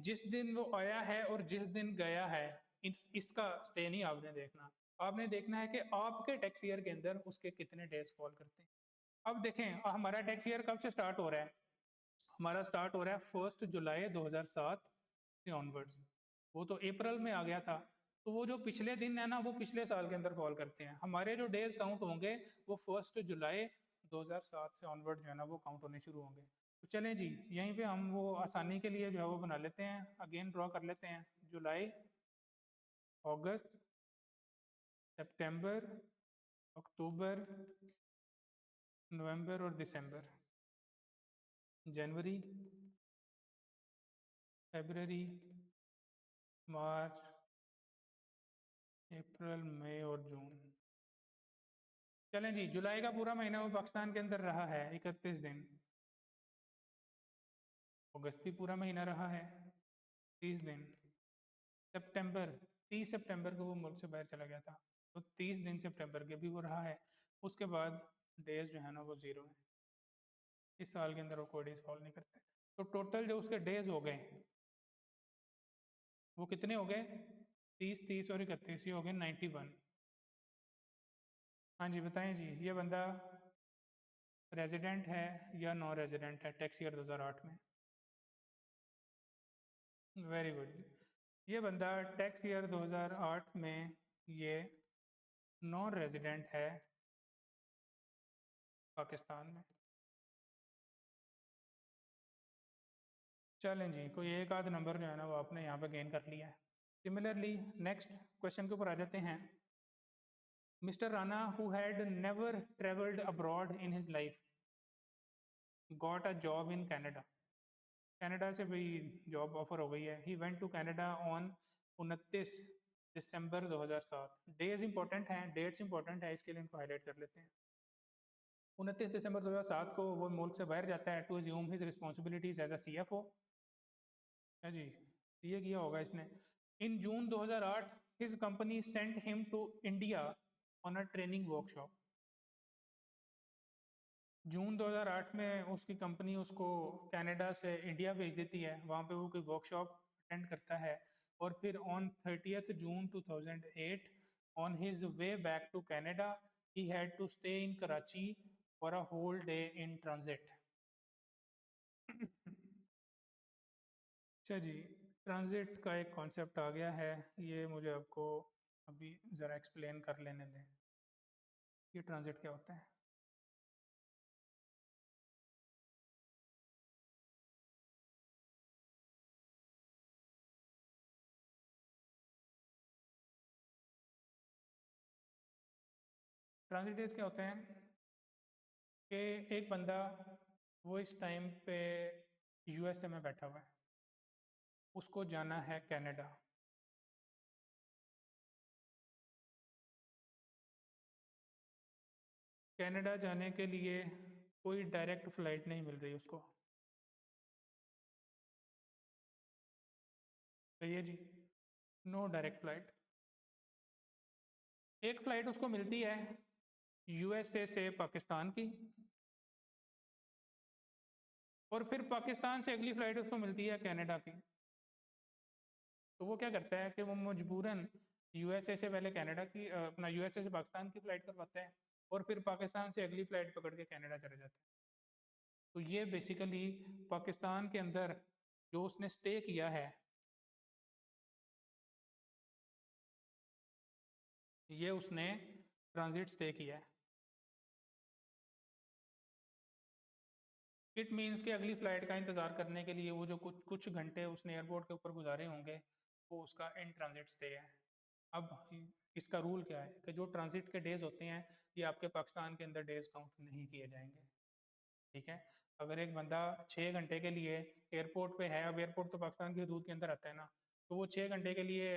जिस दिन वो आया है और जिस दिन गया है इसका स्टे नहीं आपने देखना, आपने देखना है कि आपके टैक्स ईयर के अंदर उसके कितने डेज फॉल करते हैं। अब देखें हमारा टैक्स ईयर कब से स्टार्ट हो रहा है? हमारा स्टार्ट हो रहा है 1 जुलाई 2007 से ऑनवर्ड्स। वो तो अप्रैल में आ गया था, तो वो जो पिछले दिन है ना वो पिछले साल के अंदर फॉल करते हैं। हमारे जो डेज काउंट होंगे वो 1 जुलाई 2007 से ऑनवर्ड जो है ना वो काउंट होने शुरू होंगे। तो चलें जी, यहीं पे हम वो आसानी के लिए जो है वो बना लेते हैं, अगेन ड्रॉ कर लेते हैं। जुलाई, अगस्त, सितंबर, अक्टूबर, नवंबर और दिसंबर, जनवरी, फरवरी, मार्च, अप्रैल, मई और जून। चलें जी, जुलाई का पूरा महीना वो पाकिस्तान के अंदर रहा है 31 दिन। अगस्त भी पूरा महीना रहा है 30 दिन। सितंबर, 30 सितंबर को वो मुल्क से बाहर चला गया था, तो 30 दिन सितंबर के भी वो रहा है। उसके बाद डेज जो है ना वो ज़ीरो है, इस साल के अंदर वो कोई डेज फॉल नहीं करते। तो टोटल जो उसके डेज हो गए वो कितने हो गए? 30, 30 और 31, ये हो गए 91। हाँ जी बताएं जी, ये बंदा रेजिडेंट है या नॉन रेजिडेंट है टैक्स ईयर 2008 में? वेरी गुड, ये बंदा टैक्स ईयर 2008 में ये नॉन रेजिडेंट है पाकिस्तान में। चलें जी, कोई एक आध नंबर जो है ना वो आपने यहाँ पे गेन कर लिया है। सिमिलरली नेक्स्ट क्वेश्चन के ऊपर आ जाते हैं। Mister Rana who had never travelled abroad in his life got a job in Canada. Canada से भाई जॉब ऑफर हो गई है। He went to Canada on 29 December 2007। Days important हैं, डेट्स इंपॉर्टेंट है, इसके लिए इनको हाईलाइट कर लेते हैं। 29 दिसंबर 2007 को वो मुल्क से बाहर जाता है to assume his responsibilities as a CFO। है जी, ये किया होगा इसने। In June 2008 his company sent him to India on a training workshop. जून 2008 में उसकी कंपनी उसको कनाडा से इंडिया भेज देती है, वहाँ पे वो कोई वर्कशॉप अटेंड करता है। और फिर on 30th June 2008 on his way back to Canada he had to stay in Karachi for a whole day in transit. अच्छा जी, ट्रांजिट का एक कॉन्सेप्ट आ गया है, ये मुझे आपको अभी ज़रा एक्सप्लेन कर लेने दें। ये ट्रांजिट क्या होता है? ट्रांजिट डेज क्या होते हैं कि एक बंदा वो इस टाइम पे USA में बैठा हुआ है, उसको जाना है कनाडा। कनाडा जाने के लिए कोई डायरेक्ट फ़्लाइट नहीं मिल रही उसको, सही है जी, नो डायरेक्ट फ़्लाइट। एक फ़्लाइट उसको मिलती है USA से पाकिस्तान की, और फिर पाकिस्तान से अगली फ़्लाइट उसको मिलती है कनाडा की। तो वो क्या करता है कि वो मजबूरन USA से पहले कनाडा की अपना USA से पाकिस्तान की फ़्लाइट करवाता है, और फिर पाकिस्तान से अगली फ़्लाइट पकड़ के कनाडा चले जाते हैं। तो ये बेसिकली पाकिस्तान के अंदर जो उसने स्टे किया है, ये उसने ट्रांजिट स्टे किया है। इट मीन्स कि अगली फ़्लाइट का इंतज़ार करने के लिए वो जो कुछ कुछ घंटे उसने एयरपोर्ट के ऊपर गुजारे होंगे, वो उसका इन ट्रांज़िट स्टे है। अब इसका रूल क्या है कि जो ट्रांज़िट के डेज़ होते हैं, ये आपके पाकिस्तान के अंदर डेज़ काउंट नहीं किए जाएँगे, ठीक है? अगर एक बंदा 6 घंटे के लिए एयरपोर्ट पे है, अब एयरपोर्ट तो पाकिस्तान की हदूद के अंदर आता है ना, तो वो 6 घंटे के लिए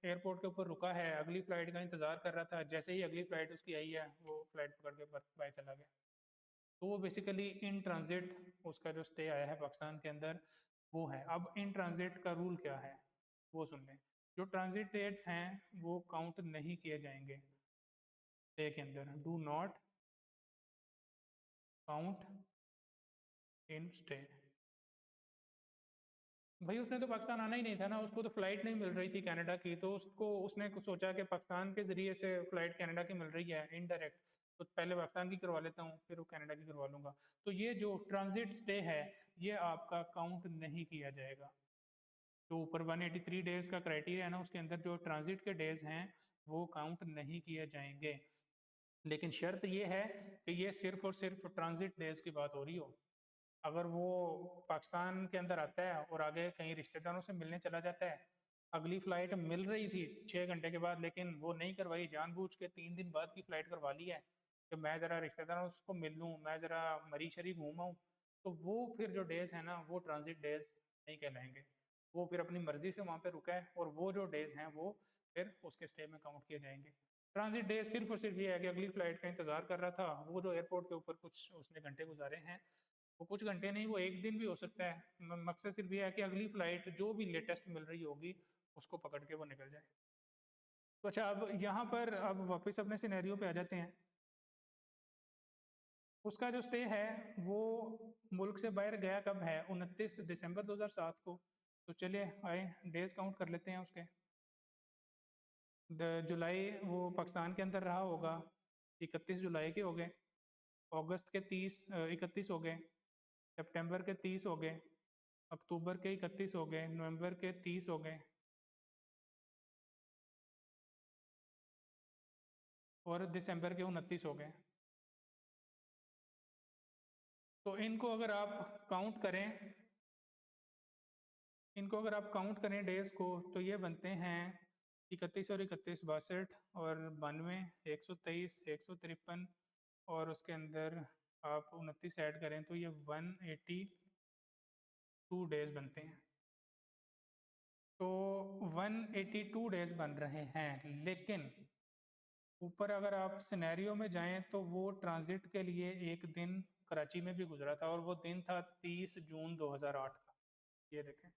एयरपोर्ट के ऊपर रुका है, अगली फ़्लाइट का इंतज़ार कर रहा था, जैसे ही अगली फ़्लाइट उसकी आई है, वो फ़्लाइट पकड़ के बाय चला गया। तो वो बेसिकली इन ट्रांज़िट उसका जो स्टे आया है पाकिस्तान के अंदर, वो है। अब इन ट्रांज़िट का रूल क्या है, वो सुन लें। जो ट्रांज़िट डेट्स हैं, वो काउंट नहीं किए जाएँगे स्टे के अंदर। Do not count in stay. भाई उसने तो पाकिस्तान आना ही नहीं था ना, उसको तो फ़्लाइट नहीं मिल रही थी कनाडा की, तो उसको उसने सोचा कि पाकिस्तान के ज़रिए से फ़्लाइट कनाडा की मिल रही है इनडायरेक्ट, तो पहले पाकिस्तान की करवा लेता हूँ, फिर वो कनाडा की करवा लूँगा। तो ये जो ट्रांज़िट स्टे है, ये आपका काउंट नहीं किया जाएगा। जो ऊपर 183 डेज़ का क्राइटेरिया है ना, उसके अंदर जो ट्रांज़िट के डेज़ हैं, वो काउंट नहीं किए जाएँगे। लेकिन शर्त ये है कि ये सिर्फ़ और सिर्फ़ ट्रांज़िट डेज़ की बात हो रही हो। अगर वो पाकिस्तान के अंदर आता है और आगे कहीं रिश्तेदारों से मिलने चला जाता है, अगली फ़्लाइट मिल रही थी 6 घंटे के बाद, लेकिन वो नहीं करवाई, जानबूझ के 3 दिन बाद की फ़्लाइट करवा ली है कि मैं ज़रा रिश्तेदारों को मिल लूँ, मैं ज़रा मरी-शरी घूम आऊँ, तो वो फिर जो डेज़ हैं ना, वो ट्रांज़िट डेज़ नहीं कहलाएँगे। वो फिर अपनी मर्ज़ी से वहाँ पे रुका है और वो जो डेज़ हैं, वो फिर उसके स्टे में काउंट किए जाएँगे। ट्रांज़िट डेज़ सिर्फ़ और सिर्फ़ ये है कि अगली फ़्लाइट का इंतज़ार कर रहा था, वो जो एयरपोर्ट के ऊपर कुछ उसने घंटे गुज़ारे हैं, वो कुछ घंटे नहीं, वो 1 दिन भी हो सकता है। म मकसद सिर्फ़ ये है कि अगली फ़्लाइट जो भी लेटेस्ट मिल रही होगी, उसको पकड़ के वो निकल जाए। तो अच्छा, अब यहाँ पर अब वापस अपने सिनेरियो पे आ जाते हैं। उसका जो स्टे है, वो मुल्क से बाहर गया कब है? 29 दिसंबर 2007 को। तो चलिए आए डेज़ काउंट कर लेते हैं उसके। जुलाई वो पाकिस्तान के अंदर रहा होगा, 31 जुलाई के हो गए, अगस्त के 31 हो गए, सितंबर के 30 हो गए, अक्टूबर के 31 हो गए, नवंबर के 30 हो गए और दिसंबर के 29 हो गए। तो इनको अगर आप काउंट करें डेज़ को, तो ये बनते हैं 31 और 31 62 और 92, 123, 153 और उसके अंदर आप 29 ऐड करें तो ये 182 डेज़ बनते हैं। तो 182 डेज़ बन रहे हैं, लेकिन ऊपर अगर आप सिनेरियो में जाएं तो वो ट्रांजिट के लिए एक दिन कराची में भी गुजरा था और वो दिन था 30 जून 2008 का। ये देखें।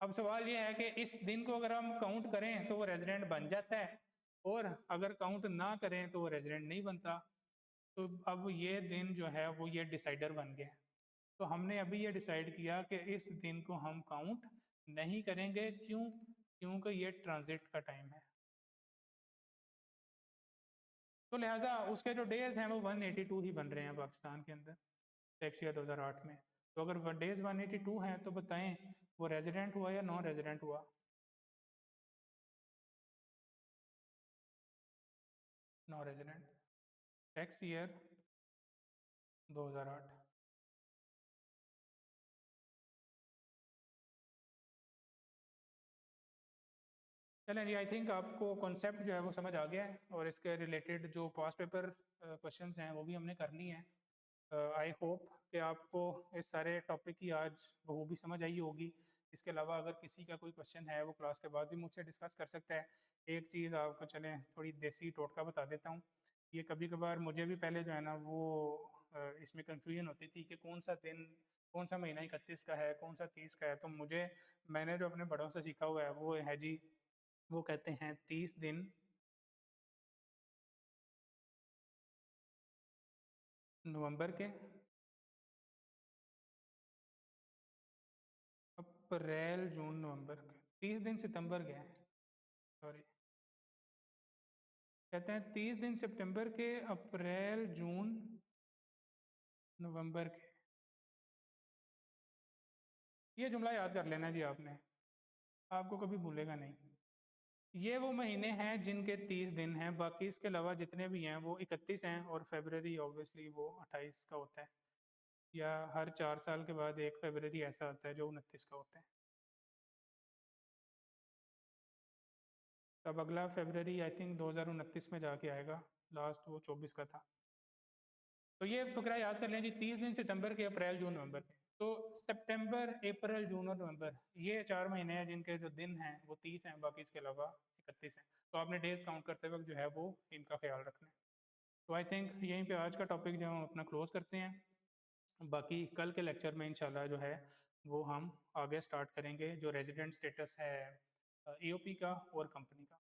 अब सवाल ये है कि इस दिन को अगर हम काउंट करें तो वो रेजिडेंट बन जाता है और अगर काउंट ना करें तो वो रेजिडेंट नहीं बनता। तो अब ये दिन जो है वो ये डिसाइडर बन गया। तो हमने अभी ये डिसाइड किया कि इस दिन को हम काउंट नहीं करेंगे। क्यों? क्योंकि ये ट्रांजिट का टाइम है। तो लिहाजा उसके जो डेज हैं वो 182 ही बन रहे हैं पाकिस्तान के अंदर टैक्स ईयर 2008 में। तो अगर डेज 182 हैं तो बताएं वो रेजिडेंट हुआ या नॉन रेजिडेंट हुआ? Non resident. Tax year 2008। चलें जी, आई थिंक आपको कॉन्सेप्ट जो है वो समझ आ गया है और इसके रिलेटेड जो पास्ट पेपर क्वेश्चंस हैं वो भी हमने कर लिए हैं। आई होप कि आपको इस सारे टॉपिक की आज बखूबी समझ आई होगी। इसके अलावा अगर किसी का कोई क्वेश्चन है वो क्लास के बाद भी मुझसे डिस्कस कर सकता है। एक चीज़ आपको चलें थोड़ी देसी टोटका बता देता हूँ। ये कभी कभार मुझे भी पहले जो है ना वो इसमें कन्फ्यूजन होती थी कि कौन सा दिन, कौन सा महीना 31 का है, कौन सा 30 का है। तो मैंने जो अपने बड़ों से सीखा हुआ है वो है जी, वो कहते हैं 30 दिन नवंबर के, अप्रैल जून नवंबर के, 30 दिन सितंबर के हैं, सॉरी। कहते हैं 30 दिन सितंबर के, अप्रैल जून नवंबर के। ये जुमला याद कर लेना जी आपने, आपको कभी भूलेगा नहीं। ये वो महीने हैं जिनके 30 दिन हैं, बाकी इसके अलावा जितने भी हैं वो 31 हैं और फरवरी ऑब्वियसली वो 28 का होता है। या हर 4 साल के बाद 1 फरवरी ऐसा आता है जो 29 का होता है। तब अगला फरवरी आई थिंक 2029 में जाके आएगा, लास्ट वो 24 का था। तो ये फकरा याद कर लें जी, 30 दिन सितंबर के, अप्रैल जून नवंबर के। तो सितंबर अप्रैल जून और नवंबर ये 4 महीने हैं जिनके जो दिन हैं वो 30 हैं, बाकी इसके अलावा 31 हैं। तो आपने डेज काउंट करते वक्त जो है वो इनका ख्याल रखना है। तो आई थिंक यहीं पे आज का टॉपिक जो हम अपना क्लोज करते हैं। बाकी कल के लेक्चर में इंशाल्लाह जो है वो हम आगे स्टार्ट करेंगे जो रेजिडेंट स्टेटस है ईओपी का और कंपनी का।